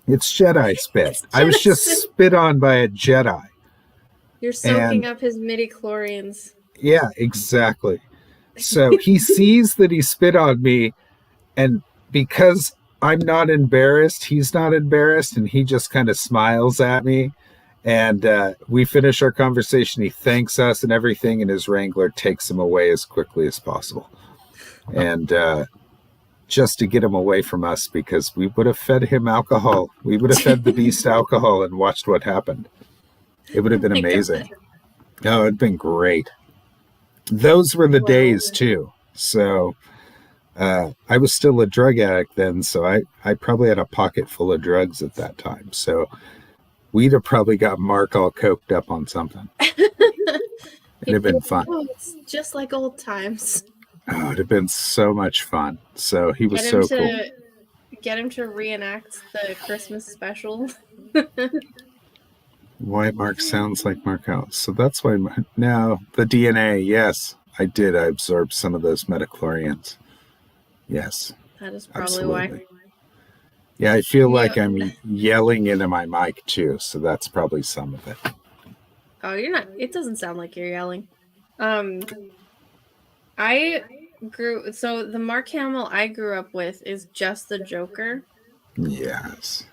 [SPEAKER 2] It's Jedi spit.
[SPEAKER 1] It's
[SPEAKER 2] I was
[SPEAKER 1] Jedi
[SPEAKER 2] just
[SPEAKER 1] spit.
[SPEAKER 2] spit on by a Jedi.
[SPEAKER 1] You're soaking
[SPEAKER 2] And
[SPEAKER 1] up his midi-chlorians.
[SPEAKER 2] yeah, exactly. So he sees that he spit on me, and because I'm not embarrassed, he's not embarrassed, and he just kind of smiles at me. And we finish our conversation. He thanks us and everything, and his wrangler takes him away as quickly as possible. And just to get him away from us, because we would have fed him alcohol. We would have fed the beast alcohol and watched what happened. It would have been amazing. Oh, it'd been great. Those were the days too. So I was still a drug addict then, so I probably had a pocket full of drugs at that time. So we'd have probably got Mark all coked up on something. It'd have been fun.
[SPEAKER 1] Oh, it's just like old times.
[SPEAKER 2] Oh, it'd have been so much fun. So he was so cool.
[SPEAKER 1] Get him to reenact the Christmas special.
[SPEAKER 2] Why Mark sounds like Mark Ellis. So that's why now the DNA, yes, I did. I absorbed some of those metachlorians. Yes.
[SPEAKER 1] That is probably
[SPEAKER 2] absolutely.
[SPEAKER 1] why.
[SPEAKER 2] Yeah, I feel like I'm yelling into my mic too, so that's probably some of it.
[SPEAKER 1] Oh, you're not. It doesn't sound like you're yelling. So the Mark Hamill I grew up with is just the Joker.
[SPEAKER 2] Yes.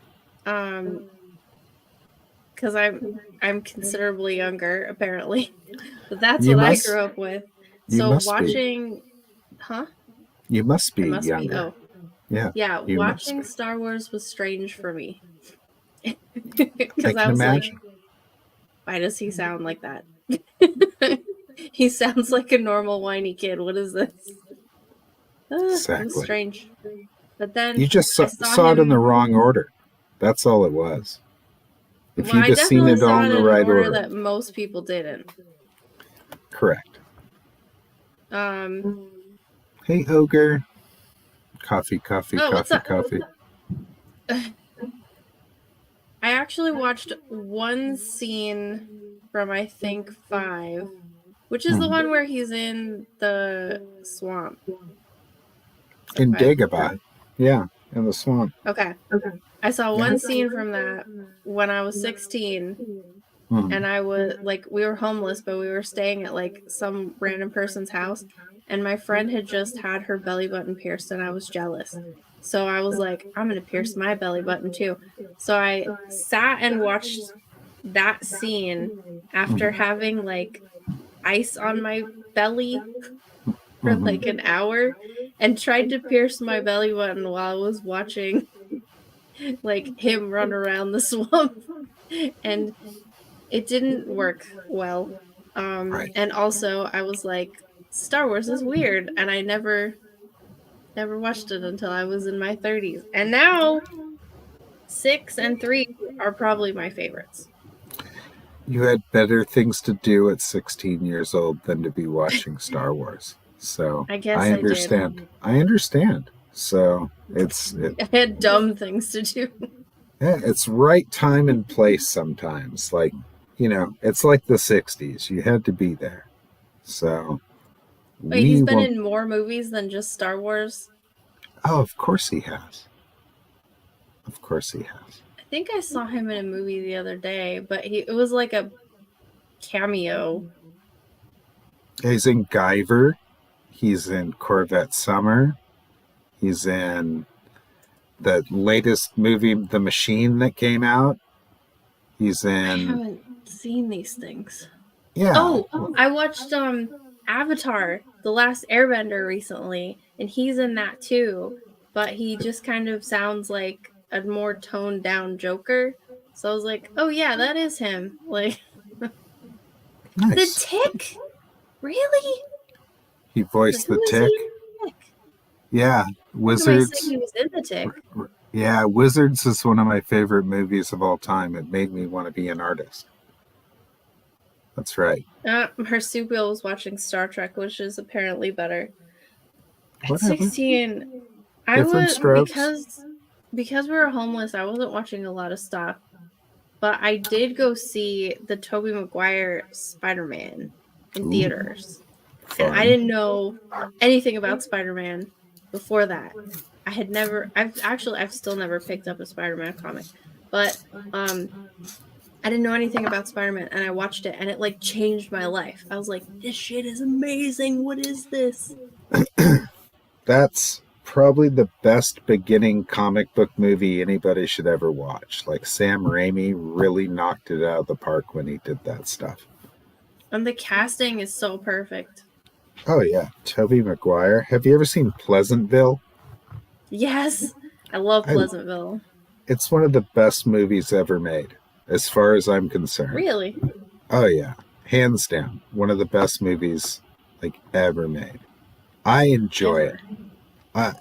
[SPEAKER 1] Because I'm considerably younger, apparently. But that's what I grew up with. So watching, huh?
[SPEAKER 2] You must be younger.
[SPEAKER 1] Oh,
[SPEAKER 2] yeah.
[SPEAKER 1] Yeah, watching Star Wars was strange for me. Because I was
[SPEAKER 2] imagine.
[SPEAKER 1] like, why does he sound like that? He sounds like a normal whiny kid. What is this?
[SPEAKER 2] Exactly.
[SPEAKER 1] It was strange. But then
[SPEAKER 2] you just saw it in the wrong order. That's all it was. If you'd just seen it all in the right order.
[SPEAKER 1] That most people didn't.
[SPEAKER 2] Correct. Hey, Ogre. Coffee.
[SPEAKER 1] I actually watched one scene from, I think, 5, which is the one where he's in the swamp.
[SPEAKER 2] In Dagobah. Yeah, in the swamp.
[SPEAKER 1] Okay. I saw one scene from that when I was 16, and I was like, we were homeless, but we were staying at like some random person's house, and my friend had just had her belly button pierced, and I was jealous. So I was like, I'm going to pierce my belly button too. So I sat and watched that scene after having like ice on my belly for like an hour and tried to pierce my belly button while I was watching like him run around the swamp. And it didn't work well.
[SPEAKER 2] Right.
[SPEAKER 1] And also I was like, Star Wars is weird, and I never watched it until I was in my 30s. And now 6 and 3 are probably my favorites.
[SPEAKER 2] You had better things to do at 16 years old than to be watching Star Wars. So
[SPEAKER 1] I guess
[SPEAKER 2] I
[SPEAKER 1] I
[SPEAKER 2] understand.
[SPEAKER 1] did.
[SPEAKER 2] I understand. So
[SPEAKER 1] I had dumb things to do.
[SPEAKER 2] it's right time and place sometimes. Like, it's like the 60s. You had to be there. So
[SPEAKER 1] Wait, he's
[SPEAKER 2] we
[SPEAKER 1] been
[SPEAKER 2] won't.
[SPEAKER 1] in more movies than just Star Wars?
[SPEAKER 2] Oh, of course he has. Of course he has.
[SPEAKER 1] I think I saw him in a movie the other day, but it was like a cameo.
[SPEAKER 2] He's in Guyver. He's in Corvette Summer. He's in the latest movie, The Machine, that came out. He's
[SPEAKER 1] I
[SPEAKER 2] in.
[SPEAKER 1] haven't seen these things.
[SPEAKER 2] Yeah.
[SPEAKER 1] Oh, I watched Avatar, The Last Airbender recently, and he's in that too. But he just kind of sounds like a more toned down Joker. So I was like, oh yeah, that is him. Like
[SPEAKER 2] Nice.
[SPEAKER 1] The Tick? Really?
[SPEAKER 2] He voiced
[SPEAKER 1] Who
[SPEAKER 2] the
[SPEAKER 1] is
[SPEAKER 2] Tick.
[SPEAKER 1] he in The Tick?
[SPEAKER 2] Yeah,
[SPEAKER 1] Why do I
[SPEAKER 2] Wizards.
[SPEAKER 1] say he was in The Tick?
[SPEAKER 2] Yeah, Wizards is one of my favorite movies of all time. It made me want to be an artist. That's right.
[SPEAKER 1] Marsupial was watching Star Trek, which is apparently better. At
[SPEAKER 2] Whatever.
[SPEAKER 1] 16, I
[SPEAKER 2] Different
[SPEAKER 1] was
[SPEAKER 2] strokes.
[SPEAKER 1] because we were homeless, I wasn't watching a lot of stuff. But I did go see the Tobey Maguire Spider-Man in theaters.
[SPEAKER 2] Fun.
[SPEAKER 1] And I didn't know anything about Spider-Man before that. I've still never picked up a Spider-Man comic. But I didn't know anything about Spider-Man, and I watched it, and it like changed my life. I was like, this shit is amazing. What is this?
[SPEAKER 2] That's probably the best beginning comic book movie anybody should ever watch. Like, Sam Raimi really knocked it out of the park when he did that stuff.
[SPEAKER 1] And the casting is so perfect.
[SPEAKER 2] Oh yeah, Tobey Maguire. Have you ever seen Pleasantville?
[SPEAKER 1] Yes, I love Pleasantville.
[SPEAKER 2] It's one of the best movies ever made, as far as I'm concerned.
[SPEAKER 1] Really?
[SPEAKER 2] Oh yeah, hands down, one of the best movies like ever made. I enjoy it. I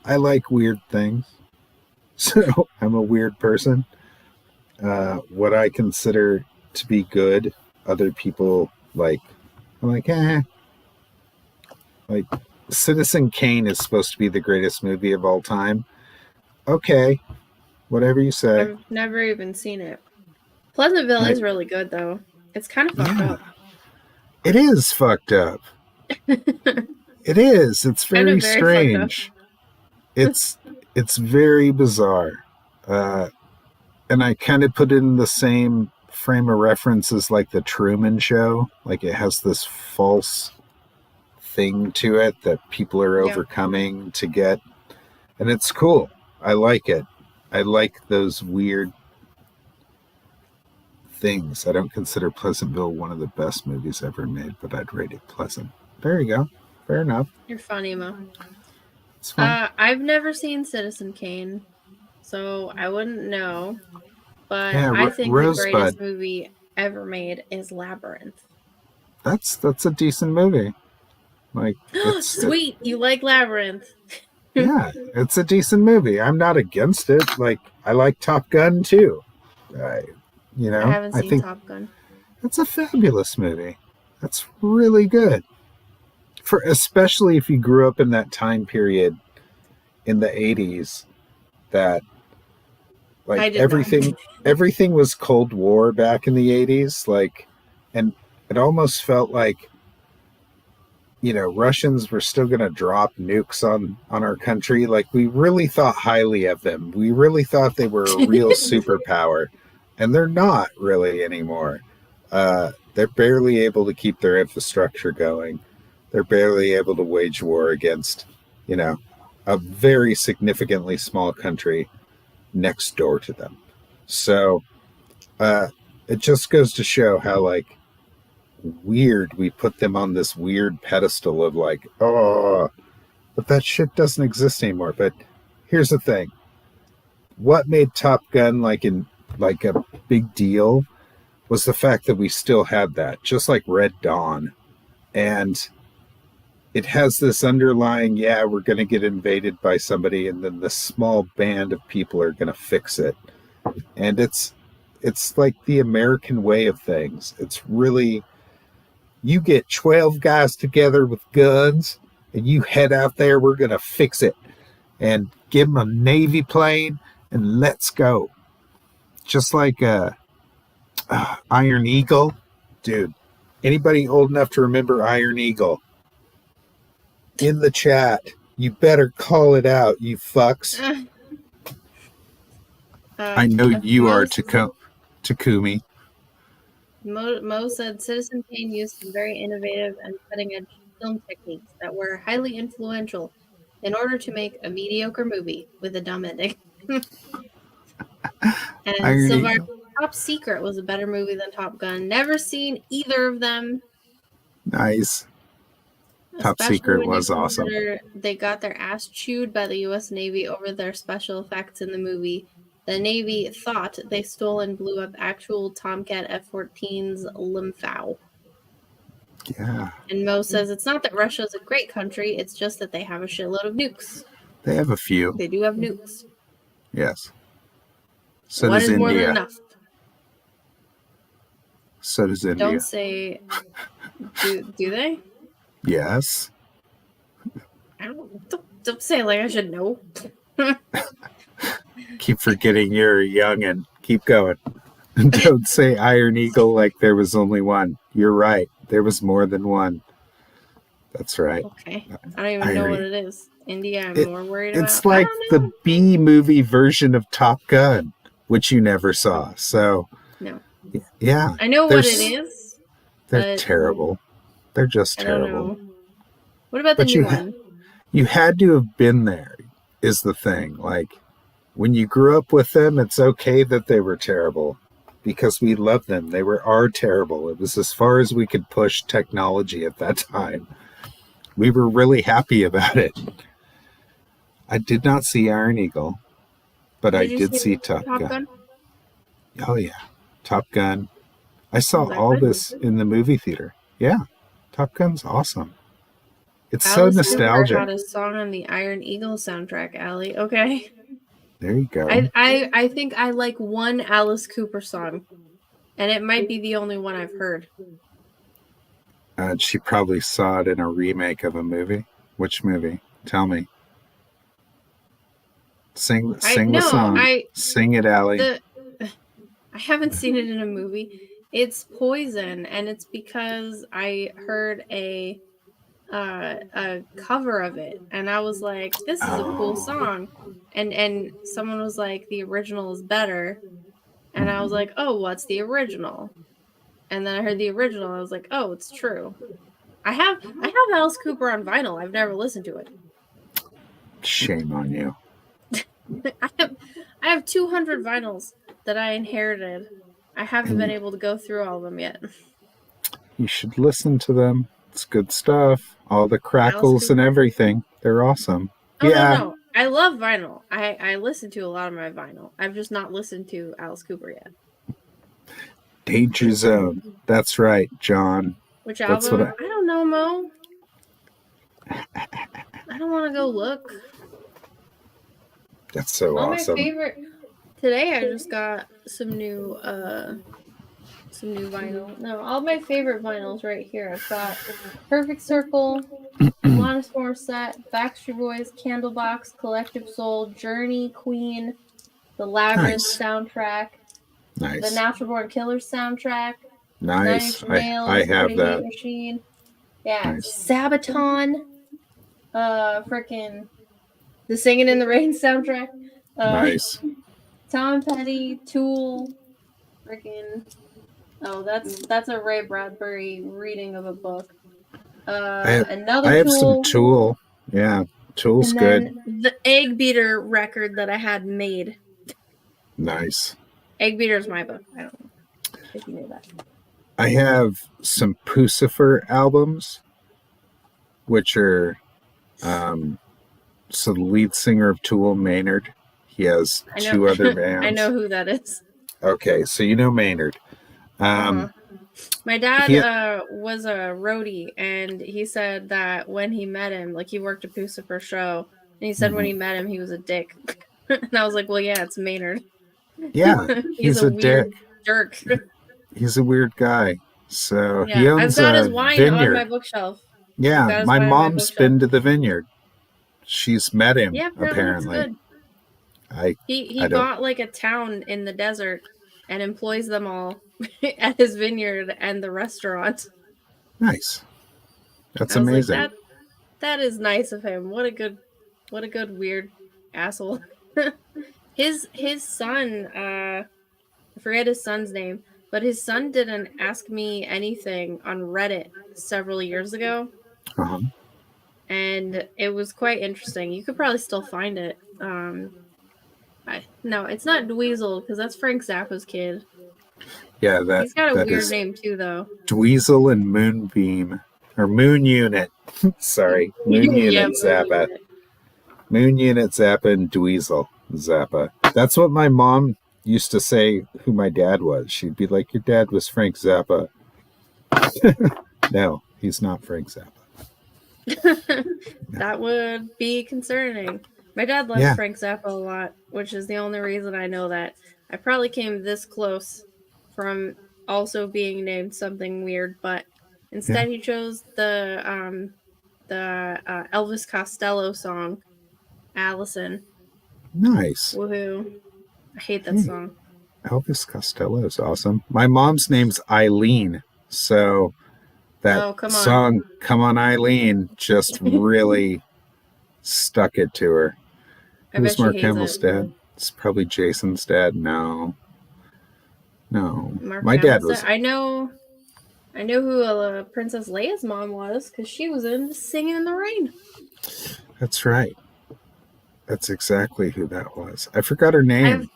[SPEAKER 2] like weird things, so I'm a weird person. What I consider to be good, other people like. I'm like, Like, Citizen Kane is supposed to be the greatest movie of all time. Okay, whatever you say.
[SPEAKER 1] I've never even seen it. Pleasantville is really good, though. It's kind of fucked up.
[SPEAKER 2] It is fucked up. It is. It's very strange. It's very bizarre. And I kind of put it in the same frame of reference as like the Truman Show. Like, it has this false thing to it that people are overcoming to get. And it's cool. I like it. I like those weird things. I don't consider Pleasantville one of the best movies ever made, but I'd rate it pleasant. There you go. Fair enough.
[SPEAKER 1] You're funny, Mo.
[SPEAKER 2] It's fun.
[SPEAKER 1] I've never seen Citizen Kane, so I wouldn't know. But I think the greatest movie ever made is Labyrinth.
[SPEAKER 2] That's a decent movie. Like,
[SPEAKER 1] sweet, you like Labyrinth?
[SPEAKER 2] Yeah, it's a decent movie. I'm not against it. Like, I like Top Gun too. I
[SPEAKER 1] haven't seen Top Gun.
[SPEAKER 2] It's a fabulous movie. That's really good. Especially if you grew up in that time period in the 80s, that like everything was Cold War back in the 80s, like, and it almost felt like Russians were still going to drop nukes on our country. Like, we really thought highly of them. We really thought they were a real superpower, and they're not really anymore. They're barely able to keep their infrastructure going. They're barely able to wage war against, a very significantly small country next door to them. So it just goes to show how, like, weird. We put them on this weird pedestal of like, oh, but that shit doesn't exist anymore. But here's the thing. What made Top Gun like a big deal was the fact that we still had that, just like Red Dawn. And it has this underlying, yeah, we're going to get invaded by somebody, and then this small band of people are going to fix it. And it's like the American way of things. It's really, you get 12 guys together with guns, and you head out there, we're going to fix it. And give them a Navy plane, and let's go. Just like Iron Eagle. Dude, anybody old enough to remember Iron Eagle? In the chat, you better call it out, you fucks. I know you are, Takumi.
[SPEAKER 1] Mo said Citizen Kane used some very innovative and cutting-edge film techniques that were highly influential in order to make a mediocre movie with a dumb ending. And Sylvester Top Secret was a better movie than Top Gun. Never seen either of them.
[SPEAKER 2] Nice. Top Secret was awesome.
[SPEAKER 1] They got their ass chewed by the U.S. Navy over their special effects in the movie. The Navy thought they stole and blew up actual Tomcat F-14's Limphao.
[SPEAKER 2] Yeah.
[SPEAKER 1] And Mo says it's not that Russia's a great country, it's just that they have a shitload of nukes.
[SPEAKER 2] They have a few.
[SPEAKER 1] They do have nukes.
[SPEAKER 2] Yes. So
[SPEAKER 1] One
[SPEAKER 2] does
[SPEAKER 1] is
[SPEAKER 2] India.
[SPEAKER 1] more than enough.
[SPEAKER 2] So does India.
[SPEAKER 1] Don't say... do they?
[SPEAKER 2] Yes.
[SPEAKER 1] Don't say it like I should know.
[SPEAKER 2] Keep forgetting you're young and keep going. Don't say Iron Eagle like there was only one. You're right. There was more than one. That's right.
[SPEAKER 1] Okay. I don't even know what it is. India, I'm more worried about.
[SPEAKER 2] It's like the B movie version of Top Gun, which you never saw. So,
[SPEAKER 1] no.
[SPEAKER 2] Yeah.
[SPEAKER 1] I know what it is.
[SPEAKER 2] They're terrible. They're just terrible.
[SPEAKER 1] I don't know. What about the new one?
[SPEAKER 2] You had to have been there, is the thing. Like, when you grew up with them, it's okay that they were terrible because we loved them. They are terrible. It was as far as we could push technology at that time. We were really happy about it. I did not see Iron Eagle, but I did see Top Gun. Oh, yeah. Top Gun. I saw all this in the movie theater. Yeah. Top Gun's awesome. It's so nostalgic.
[SPEAKER 1] Cooper had a song on the Iron Eagle soundtrack, Allie. Okay.
[SPEAKER 2] There you go.
[SPEAKER 1] I think I like one Alice Cooper song, and it might be the only one I've heard.
[SPEAKER 2] She probably saw it in a remake of a movie. Which movie? Tell me. Sing the song. Sing it, Allie.
[SPEAKER 1] I haven't seen it in a movie. It's Poison, and it's because I heard a cover of it, and I was like, "This is a cool song," and someone was like, "The original is better," and I was like, "Oh, what's the original?" And then I heard the original, and I was like, "Oh, it's true." I have Alice Cooper on vinyl. I've never listened to it.
[SPEAKER 2] Shame on you.
[SPEAKER 1] I have 200 vinyls that I inherited. I haven't been able to go through all of them yet.
[SPEAKER 2] You should listen to them. It's good stuff. All the crackles and everything. They're awesome.
[SPEAKER 1] Oh, yeah. No. I love vinyl. I listen to a lot of my vinyl. I've just not listened to Alice Cooper yet.
[SPEAKER 2] Danger Zone. That's right, John.
[SPEAKER 1] Which album? I don't know, Mo. I don't want to go look.
[SPEAKER 2] That's so awesome.
[SPEAKER 1] My favorite... Today I just got some new vinyl. No, all my favorite vinyls right here. I've got Perfect Circle, Alanis Morissette, Backstreet Boys, Candlebox, Collective Soul, Journey, Queen, the Labyrinth soundtrack, the Natural Born Killers soundtrack,
[SPEAKER 2] Nice. I have that.
[SPEAKER 1] Machine. Yeah, Sabaton, freaking the Singing in the Rain soundtrack.
[SPEAKER 2] Nice.
[SPEAKER 1] Tom Petty, Tool, freaking. Oh, that's a Ray Bradbury reading of a book. I have
[SPEAKER 2] some Tool. Yeah, Tool's good.
[SPEAKER 1] The Egg Beater record that I had made.
[SPEAKER 2] Nice.
[SPEAKER 1] Egg Beater is my book. I don't know if you knew that.
[SPEAKER 2] I have some Pucifer albums, which are so the lead singer of Tool, Maynard. He has
[SPEAKER 1] I know.
[SPEAKER 2] two other
[SPEAKER 1] I know
[SPEAKER 2] bands.
[SPEAKER 1] who that is.
[SPEAKER 2] Okay, so you know Maynard.
[SPEAKER 1] Uh-huh. My dad
[SPEAKER 2] He
[SPEAKER 1] was a roadie, and he said that when he met him, like he worked a Pucifer show, and he said when he met him, he was a dick. And I was like, well, yeah, it's Maynard.
[SPEAKER 2] yeah,
[SPEAKER 1] He's
[SPEAKER 2] he's
[SPEAKER 1] a
[SPEAKER 2] a dick.
[SPEAKER 1] weird jerk.
[SPEAKER 2] He's a weird guy. So he
[SPEAKER 1] Yeah, I've
[SPEAKER 2] owns
[SPEAKER 1] got his
[SPEAKER 2] a
[SPEAKER 1] wine on my
[SPEAKER 2] vineyard.
[SPEAKER 1] bookshelf. I've
[SPEAKER 2] Yeah,
[SPEAKER 1] got his
[SPEAKER 2] my
[SPEAKER 1] wine on my
[SPEAKER 2] mom's
[SPEAKER 1] bookshelf.
[SPEAKER 2] been to the vineyard. She's met him,
[SPEAKER 1] Yeah, apparently it's
[SPEAKER 2] apparently.
[SPEAKER 1] good.
[SPEAKER 2] I
[SPEAKER 1] He
[SPEAKER 2] don't.
[SPEAKER 1] bought like a town in the desert and employs them all at his vineyard and the restaurant.
[SPEAKER 2] Nice. That's
[SPEAKER 1] I was like,
[SPEAKER 2] amazing.
[SPEAKER 1] that is nice of him. What a good weird asshole. his son, I forget his son's name, but his son didn't ask me anything on Reddit several years ago.
[SPEAKER 2] Uh-huh.
[SPEAKER 1] And it was quite interesting. You could probably still find it. No, it's not Dweezil, because that's Frank Zappa's kid.
[SPEAKER 2] Yeah,
[SPEAKER 1] He's got a
[SPEAKER 2] that
[SPEAKER 1] weird
[SPEAKER 2] is
[SPEAKER 1] name too, though.
[SPEAKER 2] Dweezil and Moonbeam. Or Moon Unit. Sorry. Moon Unit Zappa. Moon Unit Zappa and Dweezil Zappa. That's what my mom used to say who my dad was. She'd be like, your dad was Frank Zappa. No, he's not Frank Zappa.
[SPEAKER 1] That would be concerning. My dad loves Frank Zappa a lot, which is the only reason I know that. I probably came this close from also being named something weird, but instead he chose the Elvis Costello song, Allison.
[SPEAKER 2] Nice.
[SPEAKER 1] Woohoo. I hate that song.
[SPEAKER 2] Elvis Costello is awesome. My mom's name's Eileen, so that song, Come On Eileen, just really stuck it to her. Who's Mark Hamill's dad? It's probably Jason's dad. No. My dad was.
[SPEAKER 1] I know who Princess Leia's mom was, because she was in Singing in the Rain.
[SPEAKER 2] That's right. That's exactly who that was. I forgot her name.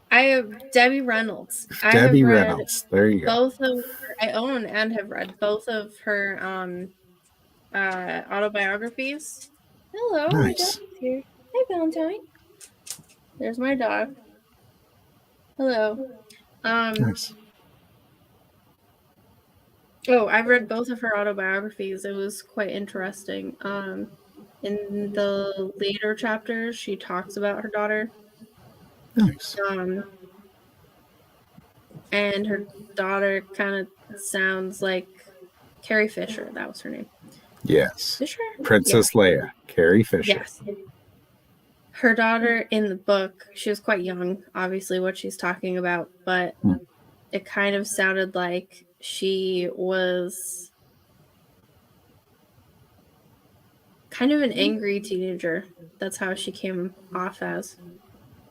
[SPEAKER 1] I have Debbie Reynolds.
[SPEAKER 2] Debbie Reynolds. There you go.
[SPEAKER 1] I own and have read both of her autobiographies. Hello, my dog's here. Hi, Valentine. There's my dog. Hello.
[SPEAKER 2] Nice.
[SPEAKER 1] Oh, I've read both of her autobiographies. It was quite interesting. In the later chapters, she talks about her daughter.
[SPEAKER 2] Nice.
[SPEAKER 1] And her daughter kind of sounds like Carrie Fisher. That was her name.
[SPEAKER 2] Yes.
[SPEAKER 1] Fisher?
[SPEAKER 2] Princess Leia. Carrie Fisher.
[SPEAKER 1] Yes. Her daughter in the book, she was quite young, obviously, what she's talking about, but it kind of sounded like she was kind of an angry teenager. That's how she came off as.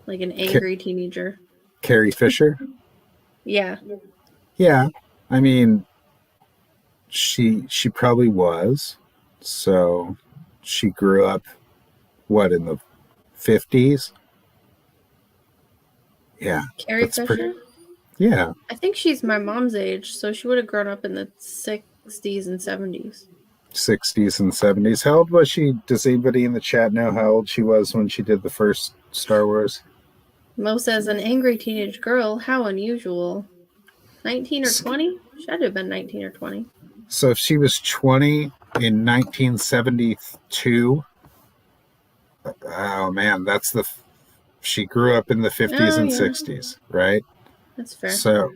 [SPEAKER 1] Like an angry teenager.
[SPEAKER 2] Carrie Fisher?
[SPEAKER 1] Yeah.
[SPEAKER 2] Yeah. I mean, she probably was. So she grew up, in the 50s? Yeah.
[SPEAKER 1] Carrie Fisher?
[SPEAKER 2] Yeah.
[SPEAKER 1] I think she's my mom's age, so she would have grown up in the 60s and 70s.
[SPEAKER 2] 60s and 70s. How old was she? Does anybody in the chat know how old she was when she did the first Star Wars?
[SPEAKER 1] Mo says, an angry teenage girl. How unusual. 19 or 20? Should have been 19 or 20.
[SPEAKER 2] So if she was 20 in 1972, oh man, she grew up in the 50s and 60s, right?
[SPEAKER 1] That's fair.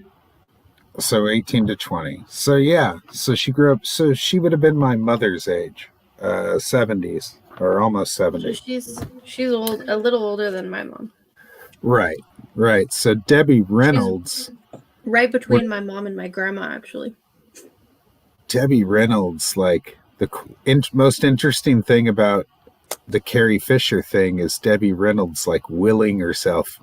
[SPEAKER 2] So 18 to 20. So yeah, so she grew up, so she would have been my mother's age, 70s or almost 70.
[SPEAKER 1] So she's old, a little older than my mom.
[SPEAKER 2] Right. So Debbie Reynolds.
[SPEAKER 1] She's right between my mom and my grandma, actually.
[SPEAKER 2] Debbie Reynolds, like the most interesting thing about the Carrie Fisher thing is Debbie Reynolds, like willing herself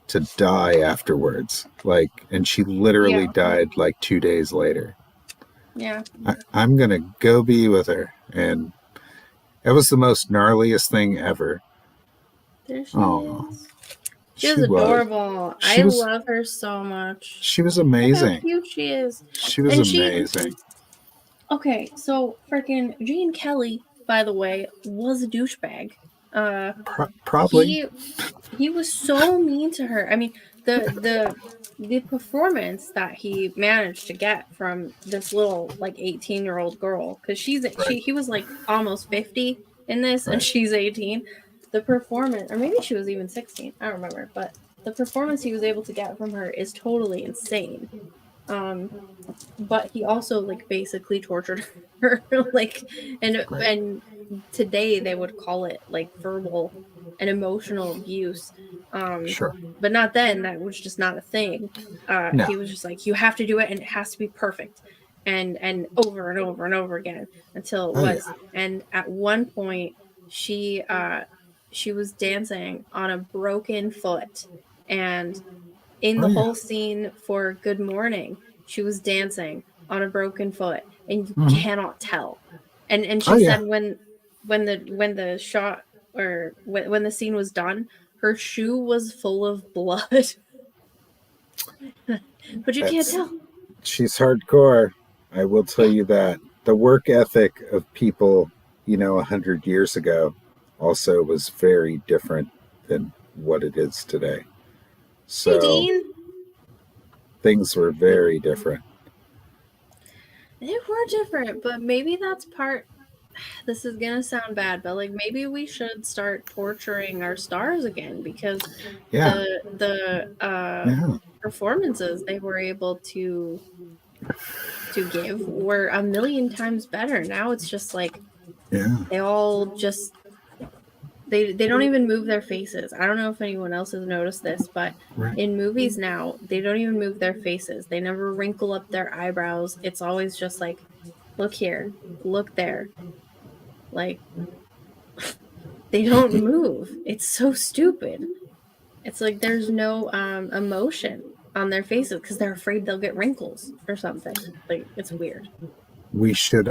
[SPEAKER 2] to die afterwards. Like, and she literally died like 2 days later.
[SPEAKER 1] Yeah.
[SPEAKER 2] I'm going to go be with her. And it was the most gnarliest thing ever.
[SPEAKER 1] There she is. She was adorable. I love her so much.
[SPEAKER 2] She was
[SPEAKER 1] Look
[SPEAKER 2] amazing.
[SPEAKER 1] how cute she is.
[SPEAKER 2] She was amazing.
[SPEAKER 1] Okay, so freaking Gene Kelly, by the way, was a douchebag.
[SPEAKER 2] Probably.
[SPEAKER 1] He was so mean to her. I mean, the performance that he managed to get from this little like 18-year-old girl, because he was like almost 50 in this, and she's 18. The performance, or maybe she was even 16. I don't remember, but the performance he was able to get from her is totally insane. But he also like basically tortured her, like, and today they would call it like verbal and emotional abuse.
[SPEAKER 2] Sure.
[SPEAKER 1] But not then. That was just not a thing.
[SPEAKER 2] No.
[SPEAKER 1] He was just like, you have to do it, and it has to be perfect, and over and over and over again until it was. Yeah. And at one point, she was dancing on a broken foot, and in the whole scene for Good Morning, she was dancing on a broken foot, and you cannot tell. And she said when the shot, or when the scene was done, her shoe was full of blood. But you can't tell.
[SPEAKER 2] She's hardcore. I will tell you that. The work ethic of people, 100 years ago also was very different than what it is today. So
[SPEAKER 1] hey, Dean.
[SPEAKER 2] Things were very different.
[SPEAKER 1] They were different, but maybe that's part. This is gonna sound bad, but like maybe we should start torturing our stars again, because the performances they were able to give were a million times better. Now it's just like they all just they don't even move their faces. I don't know if anyone else has noticed this, but in movies now, they don't even move their faces. They never wrinkle up their eyebrows. It's always just like, look here, look there. Like, they don't move. It's so stupid. It's like there's no emotion on their faces because they're afraid they'll get wrinkles or something. Like, it's weird.
[SPEAKER 2] We should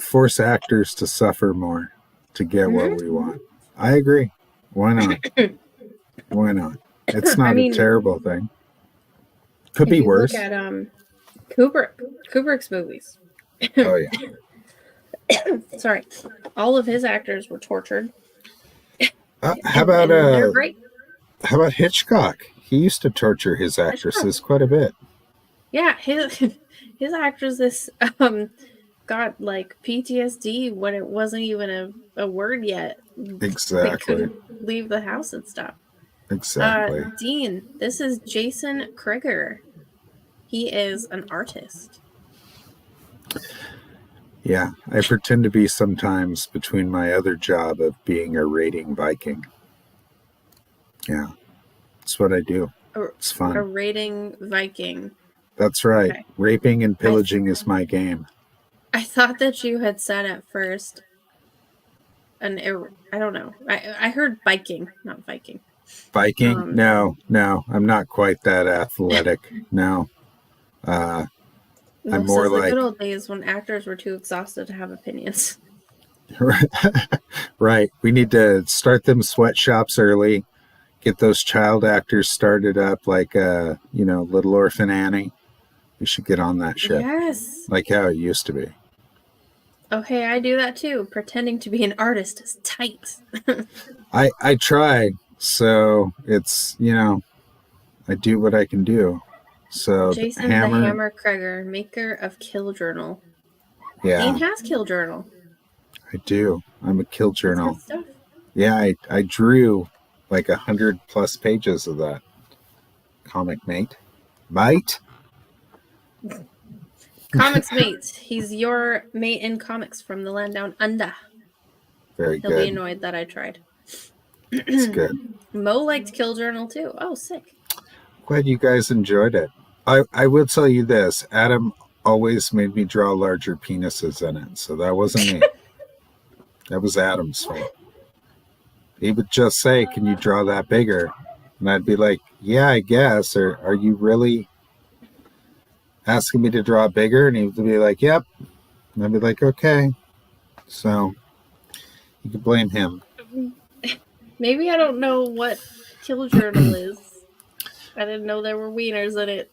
[SPEAKER 2] force actors to suffer more to get what we want. I agree. Why not? Why not? It's not a terrible thing. Could be worse.
[SPEAKER 1] Look at Kubrick's movies.
[SPEAKER 2] Oh yeah.
[SPEAKER 1] Sorry, all of his actors were tortured.
[SPEAKER 2] How about Hitchcock? He used to torture his actresses quite a bit.
[SPEAKER 1] Yeah, his actresses got like PTSD when it wasn't even a word yet.
[SPEAKER 2] Exactly.
[SPEAKER 1] They couldn't leave the house and stuff.
[SPEAKER 2] Exactly.
[SPEAKER 1] Dean, this is Jason Crager. He is an artist.
[SPEAKER 2] Yeah, I pretend to be sometimes between my other job of being a raiding Viking. Yeah, that's what I do. It's fun.
[SPEAKER 1] A raiding Viking.
[SPEAKER 2] That's right. Okay. Raping and pillaging is my game.
[SPEAKER 1] I thought that you had said at first I don't know. I heard biking, not Viking.
[SPEAKER 2] Viking? No. I'm not quite that athletic. No. I'm more like
[SPEAKER 1] the good old days when actors were too exhausted to have opinions.
[SPEAKER 2] Right. We need to start them sweatshops early. Get those child actors started up like Little Orphan Annie. We should get on that shit.
[SPEAKER 1] Yes.
[SPEAKER 2] Like how it used to be.
[SPEAKER 1] Oh, hey, I do that too. Pretending to be an artist is tight.
[SPEAKER 2] I try. So it's, I do what I can do. So
[SPEAKER 1] Jason the Hammer Crager, maker of Kill Journal.
[SPEAKER 2] Yeah.
[SPEAKER 1] Dean has Kill Journal.
[SPEAKER 2] I do. I'm a Kill Journal. Yeah, I drew like 100+ pages of that. Comic mate. Mate?
[SPEAKER 1] Comics mate. He's your mate in comics from the land down under.
[SPEAKER 2] Very good.
[SPEAKER 1] He'll be annoyed that I tried.
[SPEAKER 2] It's good.
[SPEAKER 1] Mo liked Kill Journal too. Oh, sick.
[SPEAKER 2] Glad you guys enjoyed it. I will tell you this. Adam always made me draw larger penises in it, so that wasn't me. That was Adam's fault. He would just say, "Can you draw that bigger?" And I'd be like, "Yeah, I guess." Or, "Are you really asking me to draw bigger?" And he would be like, "Yep." And I'd be like, "Okay." So you could blame him.
[SPEAKER 1] Maybe I don't know what Kill Journal is. I didn't know there were wieners in it.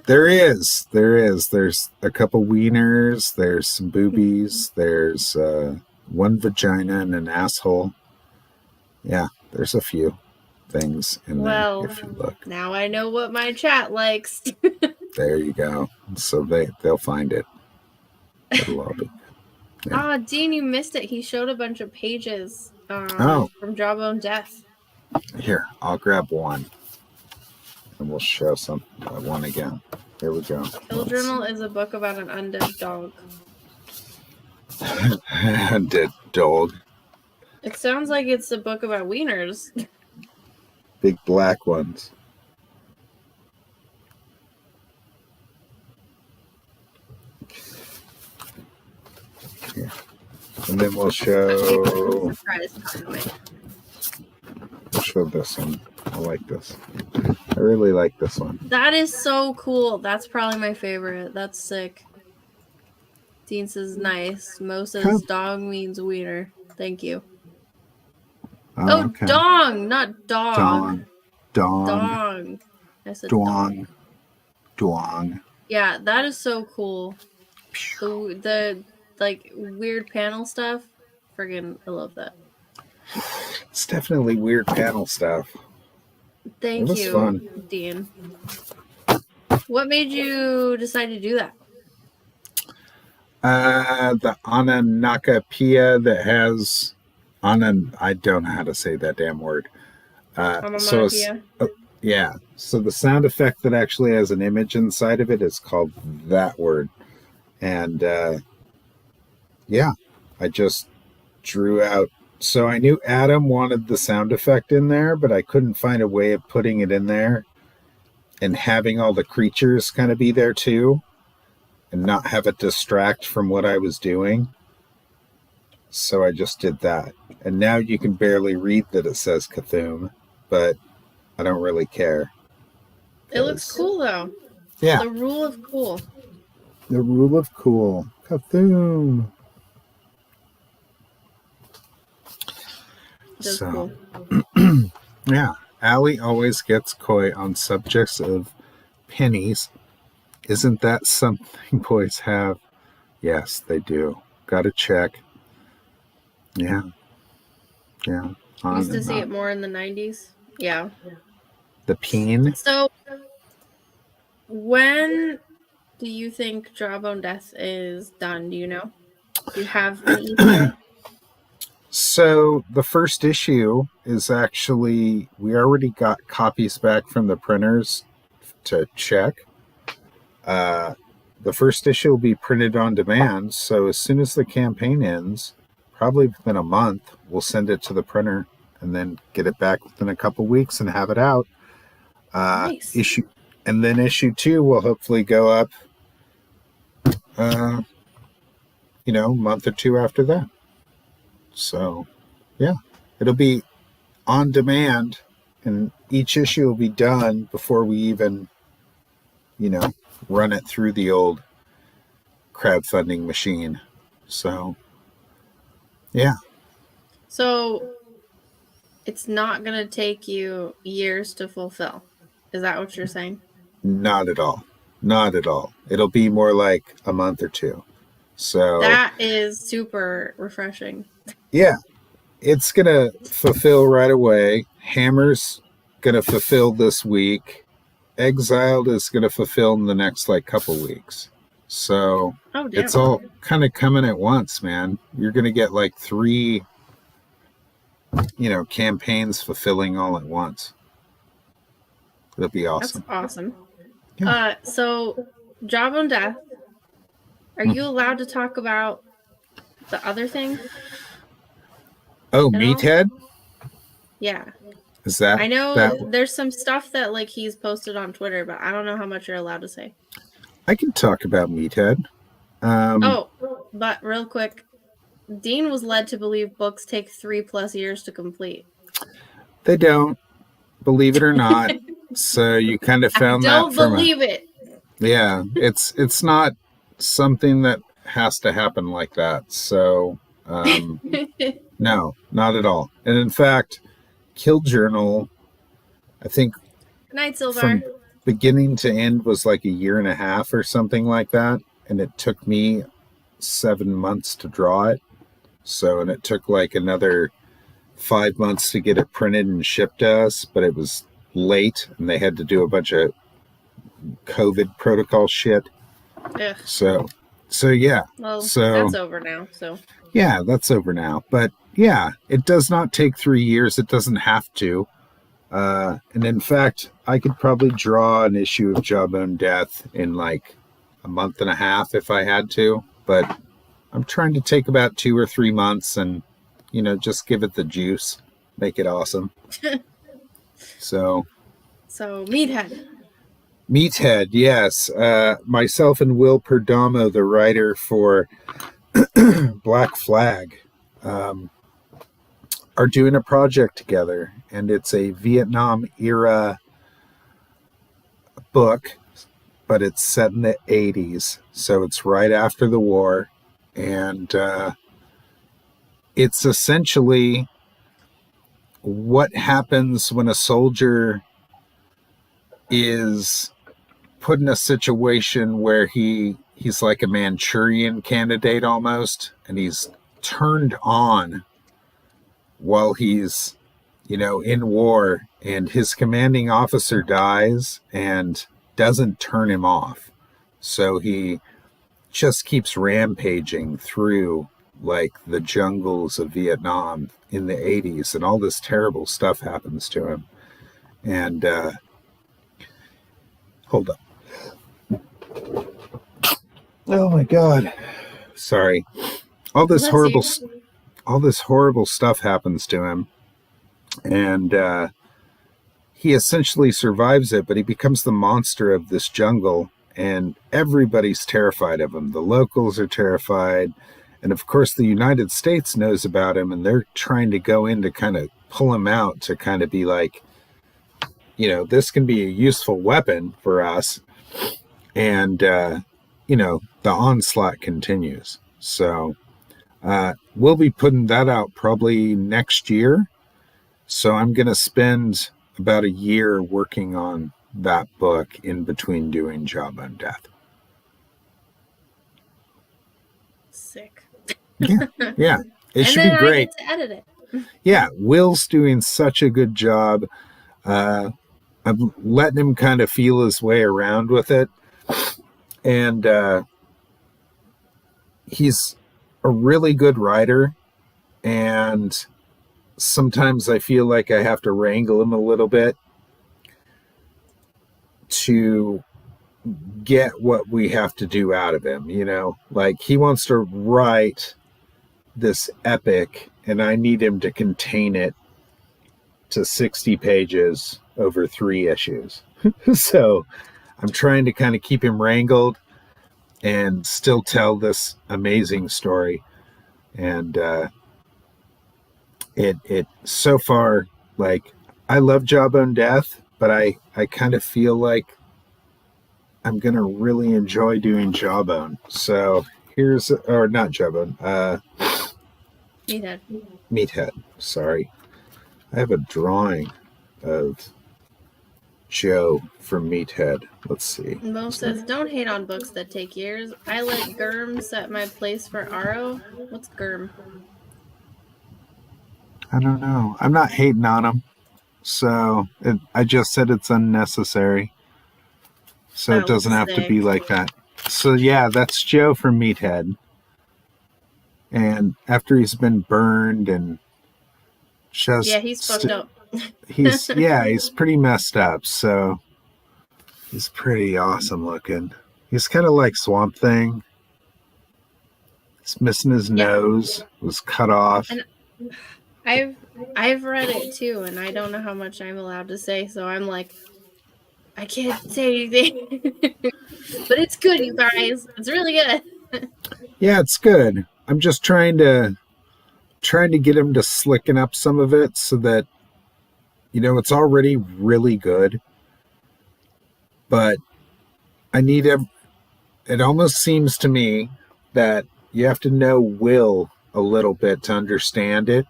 [SPEAKER 2] There is. There's a couple wieners. There's some boobies. There's one vagina and an asshole. Yeah, there's a few things in there if you look.
[SPEAKER 1] Now I know what my chat likes.
[SPEAKER 2] There you go. So they'll find it. It'll all be.
[SPEAKER 1] Yeah. Dean, you missed it. He showed a bunch of pages from Jawbone Death.
[SPEAKER 2] Here, I'll grab one. And we'll show one again. Here we go.
[SPEAKER 1] Kill Journal is a book about an undead dog.
[SPEAKER 2] Undead dog.
[SPEAKER 1] It sounds like it's a book about wieners.
[SPEAKER 2] Big black ones. Here. And then we'll show this one. I like this. I really like this one.
[SPEAKER 1] That is so cool. That's probably my favorite. That's sick. Dean says nice. Mo says dog means wiener. Thank you. Okay. Dong, not dog. Dong. I said dong.
[SPEAKER 2] Dong.
[SPEAKER 1] Yeah, that is so cool. The like weird panel stuff. Friggin', I love that.
[SPEAKER 2] It's definitely weird panel stuff.
[SPEAKER 1] Thank you, fun. Dean. What made you decide to do that?
[SPEAKER 2] The Ananakapia that has I don't know how to say that damn word. So the sound effect that actually has an image inside of it is called that word. And I just drew out. So I knew Adam wanted the sound effect in there, but I couldn't find a way of putting it in there and having all the creatures kind of be there too and not have it distract from what I was doing. So I just did that. And now you can barely read that it says Cthulhu, but I don't really care.
[SPEAKER 1] It looks cool though.
[SPEAKER 2] Yeah.
[SPEAKER 1] The rule of cool.
[SPEAKER 2] The rule of cool. Cthulhu.
[SPEAKER 1] That's cool.
[SPEAKER 2] Yeah. Allie always gets coy on subjects of pennies. Isn't that something boys have? Yes, they do. Gotta check. Yeah. Yeah.
[SPEAKER 1] Used to see it more in the 90s. Yeah.
[SPEAKER 2] The peen.
[SPEAKER 1] So, when do you think Jawbone Death is done? Do you know? Do you have any
[SPEAKER 2] So the first issue is actually, we already got copies back from the printers to check. The first issue will be printed on demand. So as soon as the campaign ends, probably within a month, we'll send it to the printer and then get it back within a couple weeks and have it out.
[SPEAKER 1] Nice.
[SPEAKER 2] Issue 2 will hopefully go up, a month or two after that. So, yeah, it'll be on demand, and each issue will be done before we even, run it through the old crowdfunding machine. So, yeah.
[SPEAKER 1] So, it's not going to take you years to fulfill. Is that what you're saying?
[SPEAKER 2] Not at all. Not at all. It'll be more like a month or two. So
[SPEAKER 1] that is super refreshing.
[SPEAKER 2] Yeah, it's going to fulfill right away. Hammer's going to fulfill this week. Exiled is going to fulfill in the next couple weeks. So it's all kind of coming at once, man. You're going to get 3, campaigns fulfilling all at once. It'll be awesome.
[SPEAKER 1] That's awesome. Yeah. So Jawbone Death, are you allowed to talk about the other thing?
[SPEAKER 2] Oh, Meathead?
[SPEAKER 1] Yeah.
[SPEAKER 2] Is that?
[SPEAKER 1] I know there's some stuff that he's posted on Twitter, but I don't know how much you're allowed to say.
[SPEAKER 2] I can talk about Meathead.
[SPEAKER 1] But real quick, Dean was led to believe books take 3+ years to complete.
[SPEAKER 2] They don't, believe it or not. So you kind of found that.
[SPEAKER 1] Don't believe it.
[SPEAKER 2] Yeah, it's not something that has to happen like that. So no, not at all. And in fact, Kill Journal I think
[SPEAKER 1] Good night, Silvar.
[SPEAKER 2] from beginning to end was like a year and a half or something like that. And it took me 7 months to draw it. So, and it took like another 5 months to get it printed and shipped to us, but it was late and they had to do a bunch of COVID protocol shit.
[SPEAKER 1] Ugh.
[SPEAKER 2] So yeah.
[SPEAKER 1] Well,
[SPEAKER 2] so
[SPEAKER 1] that's over now. So
[SPEAKER 2] yeah, that's over now. But yeah, it does not take 3 years. It doesn't have to. And in fact, I could probably draw an issue of Jawbone Death in like a month and a half if I had to. But I'm trying to take about 2 or 3 months and, you know, just give it the juice, make it awesome. So Meathead, yes. Myself and Will Perdomo, the writer for Black Flag, are doing a project together, and it's a Vietnam era book, but it's set in the 80s, so it's right after the war, and it's essentially what happens when a soldier is put in a situation where he's like a Manchurian candidate almost, and he's turned on while he's, you know, in war, and his commanding officer dies and doesn't turn him off. So he just keeps rampaging through like the jungles of Vietnam in the 80s, and all this terrible stuff happens to him. And hold up. Oh my God. Sorry. All this horrible stuff happens to him, and he essentially survives it, but he becomes the monster of this jungle, and everybody's terrified of him. The locals are terrified, and of course the United States knows about him, and they're trying to go in to kind of pull him out, to kind of be like, you know, this can be a useful weapon for us. And you know, the onslaught continues. So we'll be putting that out probably next year. So I'm going to spend about a year working on that book in between doing Jawbone Death.
[SPEAKER 1] sick.
[SPEAKER 2] Yeah. It should be great.
[SPEAKER 1] I get to edit it.
[SPEAKER 2] Yeah, Will's doing such a good job. I'm letting him kind of feel his way around with it. And he's a really good writer, and sometimes I feel like I have to wrangle him a little bit to get what we have to do out of him, you know? Like, he wants to write this epic, and I need him to contain it to 60 pages over 3 issues. So I'm trying to kind of keep him wrangled and still tell this amazing story. And it so far, like, I love Jawbone Death, but I kind of feel like I'm gonna really enjoy doing Jawbone. So here's, or not Jawbone, Meathead. Sorry, I have a drawing of Joe from Meathead. Let's see.
[SPEAKER 1] Mo says, don't hate on books that take years. I let Germ set my place for Aro. What's Germ?
[SPEAKER 2] I don't know. I'm not hating on him. So I just said it's unnecessary. So it doesn't have to be like that. So yeah, that's Joe from Meathead. And after he's been burned and just...
[SPEAKER 1] Yeah, he's fucked up.
[SPEAKER 2] he's pretty messed up. So he's pretty awesome looking. He's kind of like Swamp Thing. He's missing his nose. Was cut off. And
[SPEAKER 1] I've read it too, and I don't know how much I'm allowed to say, so I'm like, I can't say anything. But it's good, you guys. It's really good.
[SPEAKER 2] Yeah, it's good. I'm just trying to get him to slicken up some of it so that, you know, it's already really good. But I need him. It almost seems to me that you have to know Will a little bit to understand it.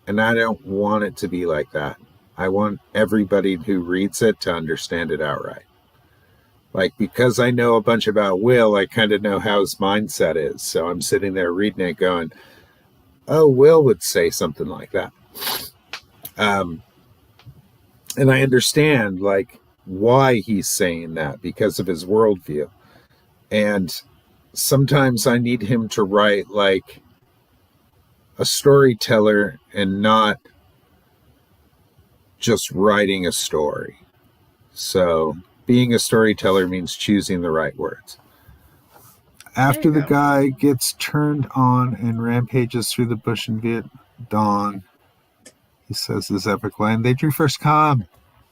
[SPEAKER 2] And I don't want it to be like that. I want everybody who reads it to understand it outright. Like, because I know a bunch about Will, I kind of know how his mindset is. So I'm sitting there reading it going, oh, Will would say something like that. And I understand, like, why he's saying that because of his worldview. And sometimes I need him to write like a storyteller and not just writing a story. So being a storyteller means choosing the right words. After the guy gets turned on and rampages through the bush in Viet Dong, he says this epic line, they drew first com.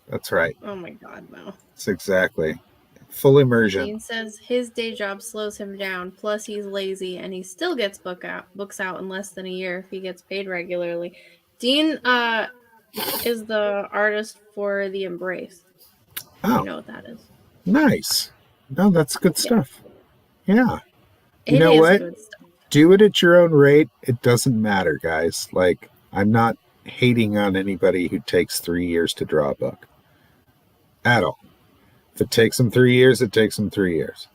[SPEAKER 2] That's right.
[SPEAKER 1] Oh my God, no.
[SPEAKER 2] That's exactly. Full immersion.
[SPEAKER 1] Dean says his day job slows him down, plus he's lazy, and he still gets books out in less than a year if he gets paid regularly. Dean is the artist for The Embrace.
[SPEAKER 2] Oh.
[SPEAKER 1] You know what that is.
[SPEAKER 2] Nice. No, that's good stuff. Yeah. You
[SPEAKER 1] It
[SPEAKER 2] know
[SPEAKER 1] is
[SPEAKER 2] what?
[SPEAKER 1] good stuff.
[SPEAKER 2] Do it at your own rate. It doesn't matter, guys. Like, I'm not hating on anybody who takes 3 years to draw a book. At all. If it takes them 3 years, it takes them 3 years.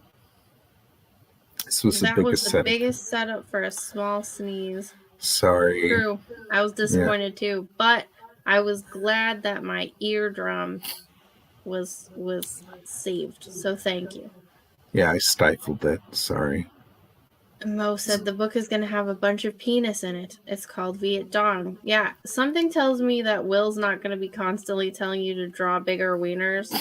[SPEAKER 2] This was
[SPEAKER 1] That
[SPEAKER 2] the
[SPEAKER 1] was
[SPEAKER 2] biggest
[SPEAKER 1] the
[SPEAKER 2] setup.
[SPEAKER 1] biggest setup for a small sneeze.
[SPEAKER 2] Sorry.
[SPEAKER 1] True. I was disappointed too, but I was glad that my eardrum was saved. So thank you.
[SPEAKER 2] Yeah, I stifled it. Sorry.
[SPEAKER 1] Mo said the book is going to have a bunch of penis in it. It's called Viet Dong. Yeah, something tells me that Will's not going to be constantly telling you to draw bigger wieners.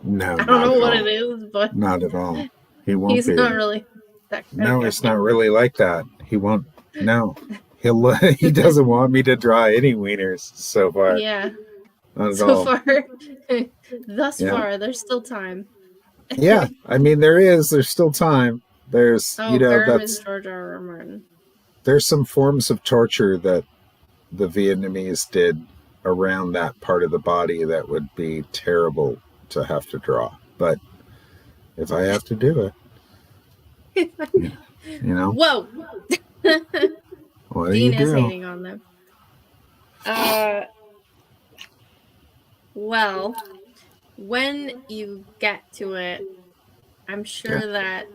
[SPEAKER 2] No,
[SPEAKER 1] I don't know what it is, but
[SPEAKER 2] not at all. He won't
[SPEAKER 1] he's
[SPEAKER 2] be.
[SPEAKER 1] not really that kind of guy.
[SPEAKER 2] It's not really like that. He won't. No, he doesn't want me to draw any wieners so far.
[SPEAKER 1] Yeah.
[SPEAKER 2] Not at
[SPEAKER 1] So
[SPEAKER 2] all.
[SPEAKER 1] far, thus far, there's still time.
[SPEAKER 2] Yeah, I mean there's still time. There's
[SPEAKER 1] that's George R. R. Martin.
[SPEAKER 2] There's some forms of torture that the Vietnamese did around that part of the body that would be terrible to have to draw. But if I have to do it, you know.
[SPEAKER 1] Whoa.
[SPEAKER 2] What
[SPEAKER 1] Dean
[SPEAKER 2] do you
[SPEAKER 1] is
[SPEAKER 2] do?
[SPEAKER 1] hating on them. Well, when you get to it, I'm sure that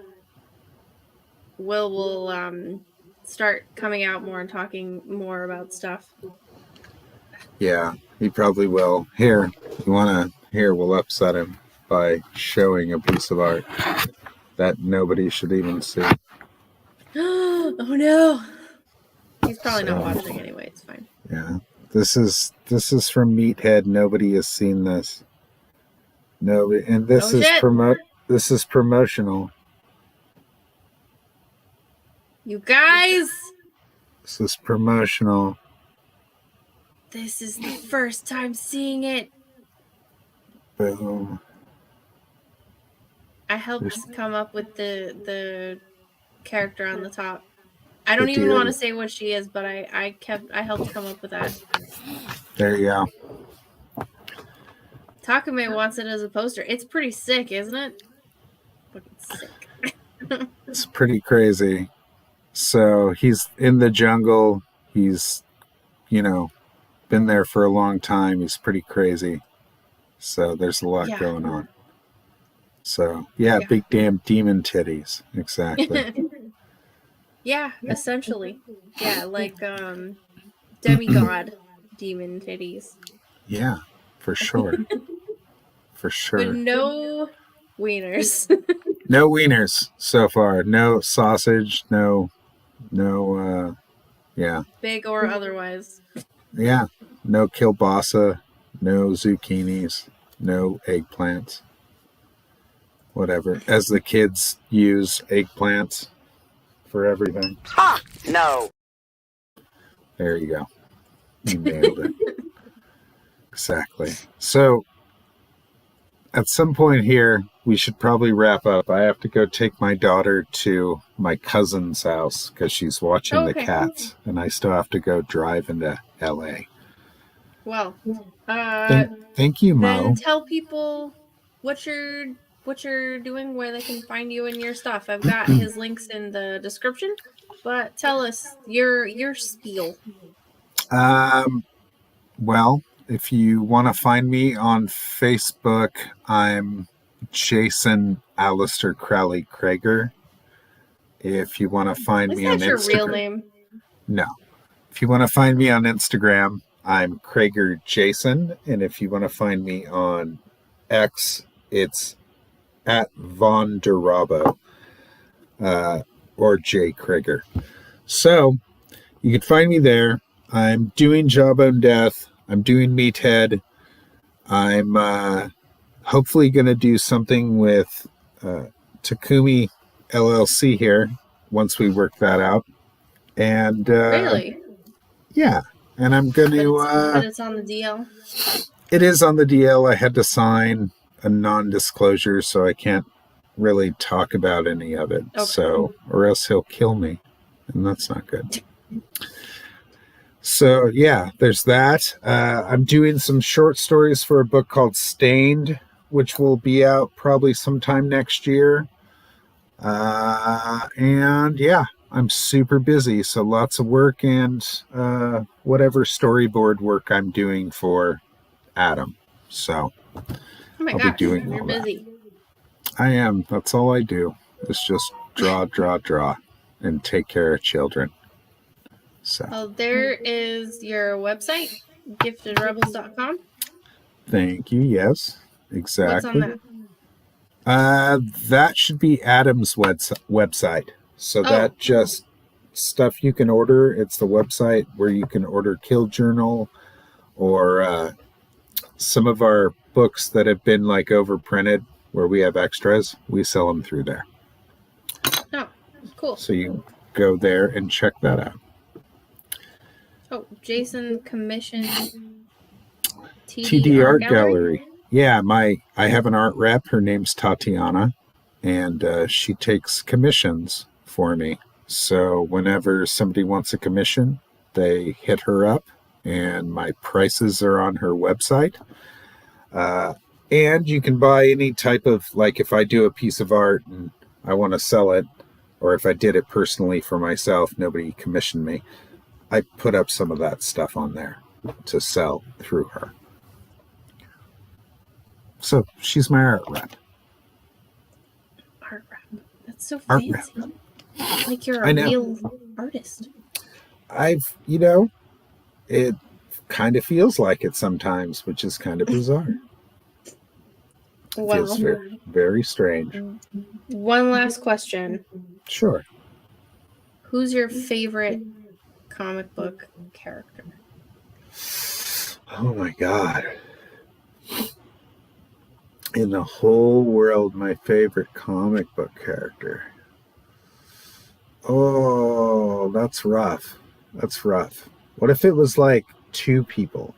[SPEAKER 1] will start coming out more and talking more about stuff.
[SPEAKER 2] Yeah, he probably will. Here, we'll upset him by showing a piece of art that nobody should even see.
[SPEAKER 1] Oh no. He's probably not watching anyway, it's fine.
[SPEAKER 2] Yeah. This is from Meathead. Nobody has seen this. Nobody, and this is promotional.
[SPEAKER 1] You guys,
[SPEAKER 2] this is promotional.
[SPEAKER 1] This is the first time seeing it.
[SPEAKER 2] Boom.
[SPEAKER 1] I helped come up with the character on the top. I don't even want to say what she is, but I helped come up with that.
[SPEAKER 2] There you go.
[SPEAKER 1] Takame wants it as a poster. It's pretty sick, isn't it? Fucking sick.
[SPEAKER 2] It's pretty crazy. So he's in the jungle. He's, been there for a long time. He's pretty crazy. So there's a lot going on. So, big damn demon titties. Exactly.
[SPEAKER 1] Yeah, essentially. Yeah, like demigod demon titties.
[SPEAKER 2] Yeah, for sure. For sure.
[SPEAKER 1] But no wieners.
[SPEAKER 2] No wieners so far. No sausage. No, big
[SPEAKER 1] or otherwise.
[SPEAKER 2] Yeah. No kielbasa. No zucchinis. No eggplants. Whatever. As the kids use eggplants for everything.
[SPEAKER 3] Ha! No.
[SPEAKER 2] There you go. You nailed it. Exactly. So, at some point here, we should probably wrap up. I have to go take my daughter to my cousin's house because she's watching the cats, and I still have to go drive into LA.
[SPEAKER 1] Well,
[SPEAKER 2] thank you, Mo.
[SPEAKER 1] Then tell people what you're doing, where they can find you and your stuff. I've got his links in the description, but tell us your spiel.
[SPEAKER 2] Well, If you want to find me on Facebook, I'm Jason Alistair Crowley Crager. If you want to find me on
[SPEAKER 1] Is that your real
[SPEAKER 2] Instagram,
[SPEAKER 1] name?
[SPEAKER 2] no. If you want to find me on Instagram, I'm Crager Jason, and if you want to find me on X, it's at Von Durabo or J Crager. So you can find me there. I'm doing Jawbone Death. I'm doing Meathead. I'm hopefully going to do something with Takumi LLC here once we work that out. And
[SPEAKER 1] Really?
[SPEAKER 2] yeah, and I'm going
[SPEAKER 1] But
[SPEAKER 2] to.
[SPEAKER 1] it's on the DL.
[SPEAKER 2] It is on the DL. I had to sign a non-disclosure, so I can't really talk about any of it.
[SPEAKER 1] Okay.
[SPEAKER 2] So, or else he'll kill me, and that's not good. So yeah, there's that. I'm doing some short stories for a book called Stained, which will be out probably sometime next year. And yeah, I'm super busy, so lots of work and whatever storyboard work I'm doing for Adam. So
[SPEAKER 1] Oh my
[SPEAKER 2] I'll
[SPEAKER 1] gosh,
[SPEAKER 2] be doing
[SPEAKER 1] you're
[SPEAKER 2] all
[SPEAKER 1] busy.
[SPEAKER 2] that. I am. That's all I do. Is just draw, and take care of children. So
[SPEAKER 1] Well, there is your website, giftedrebels.com.
[SPEAKER 2] thank you. Yes, exactly.
[SPEAKER 1] What's on that?
[SPEAKER 2] That should be Adam's website. So that just stuff you can order. It's the website where you can order Kill Journal or some of our books that have been like overprinted where we have extras. We sell them through there.
[SPEAKER 1] Oh, cool.
[SPEAKER 2] So you go there and check that out.
[SPEAKER 1] Oh, Jason commissioned
[SPEAKER 2] TD Art Gallery. Yeah, I have an art rep. Her name's Tatiana, and she takes commissions for me. So whenever somebody wants a commission, they hit her up, and my prices are on her website. And you can buy any type of, like if I do a piece of art and I want to sell it, or if I did it personally for myself, nobody commissioned me, I put up some of that stuff on there to sell through her. So she's my art rep.
[SPEAKER 1] Art rep. That's so fancy. Like you're a real artist.
[SPEAKER 2] It kind of feels like it sometimes, which is kind of bizarre.
[SPEAKER 1] Well,
[SPEAKER 2] feels very, very strange.
[SPEAKER 1] One last question.
[SPEAKER 2] Sure.
[SPEAKER 1] Who's your favorite comic book character?
[SPEAKER 2] Oh my God. In the whole world, my favorite comic book character. Oh, that's rough. That's rough. What if it was like two people,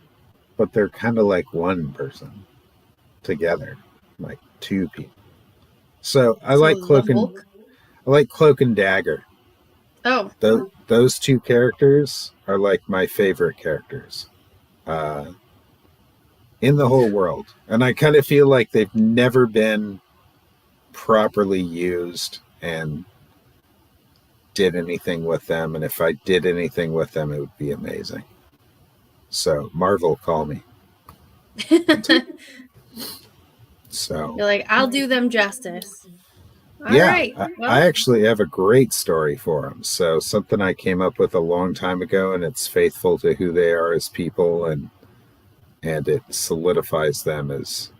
[SPEAKER 2] but they're kind of like one person together, like two people? So I like Cloak and Dagger.
[SPEAKER 1] Oh,
[SPEAKER 2] those two characters are like my favorite characters in the whole world, and I kind of feel like they've never been properly used and did anything with them. And if I did anything with them, it would be amazing. So Marvel, call me. So
[SPEAKER 1] you're like, I'll do them justice. All
[SPEAKER 2] yeah,
[SPEAKER 1] right. Well,
[SPEAKER 2] I actually have a great story for them. So something I came up with a long time ago, and it's faithful to who they are as people, and it solidifies them as,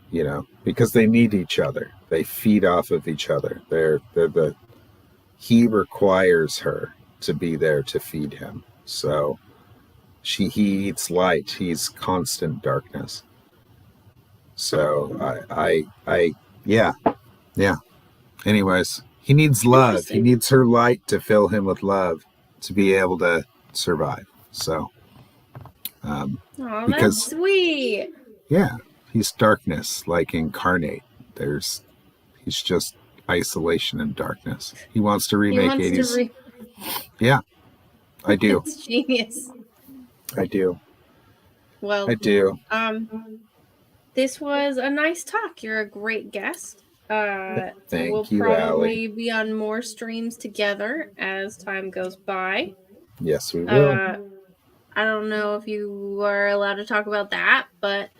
[SPEAKER 2] because they need each other. They feed off of each other. He requires her to be there to feed him. So he eats light. He's constant darkness. So yeah. Anyways, he needs love. He needs her light to fill him with love to be able to survive. So, because
[SPEAKER 1] that's sweet.
[SPEAKER 2] Yeah, he's darkness, like incarnate. He's just isolation and darkness. He wants to remake 80s. Yeah, I do.
[SPEAKER 1] It's genius.
[SPEAKER 2] I do.
[SPEAKER 1] Well,
[SPEAKER 2] I do.
[SPEAKER 1] This was a nice talk. You're a great guest.
[SPEAKER 2] Thank you,
[SPEAKER 1] We'll probably
[SPEAKER 2] Allie.
[SPEAKER 1] be on more streams together as time goes by.
[SPEAKER 2] Yes, we will.
[SPEAKER 1] I don't know if you are allowed to talk about that, but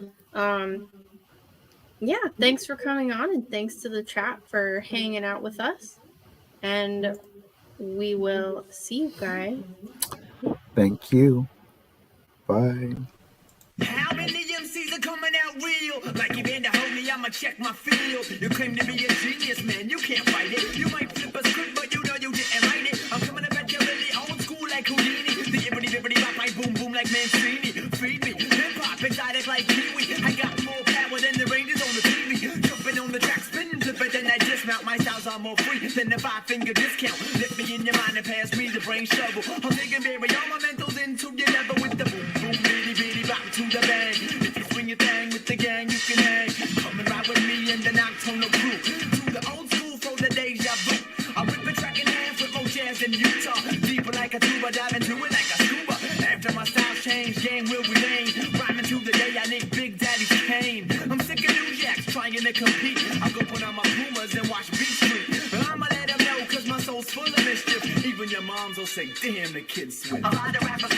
[SPEAKER 1] yeah, thanks for coming on, and thanks to the chat for hanging out with us. And we will see you guys.
[SPEAKER 2] Thank you. Bye.
[SPEAKER 3] How many MCs are coming out real? Like you been to hold me, I'ma check my feel. You claim to be a genius, man, you can't fight it. You might flip a script, but you know you didn't write it. I'm coming up at you really old school like Houdini. The ibbity bop, I boom boom like Mancini. Feed me, hip hop exotic like Kiwi. I got more power than the Rangers on the TV. Jumping on the track, spinning flipper than I dismount. My styles are more free than the 5-finger discount. Let me in your mind and pass me the brain shovel. I'm thinking, baby, all my mentals into your level with the boom boom bitty bitty bop to the bang. If you swing your thing with the gang, you can hang. Come and ride with me and the nocturnal crew. To the old school for the deja vu. I whip a track in half with more jazz in Utah. Deeper like a tuba, dive into it like a scuba. After my style change, gang will remain. Rhyming to the day I need Big Daddy's cane. I'm sick of New Jacks trying to compete. I'll go put on my Pumas and watch Beat Street. But I'ma let them know cause my soul's full of mischief. Even your moms will say, damn, the kid's sweet. A lot of rappers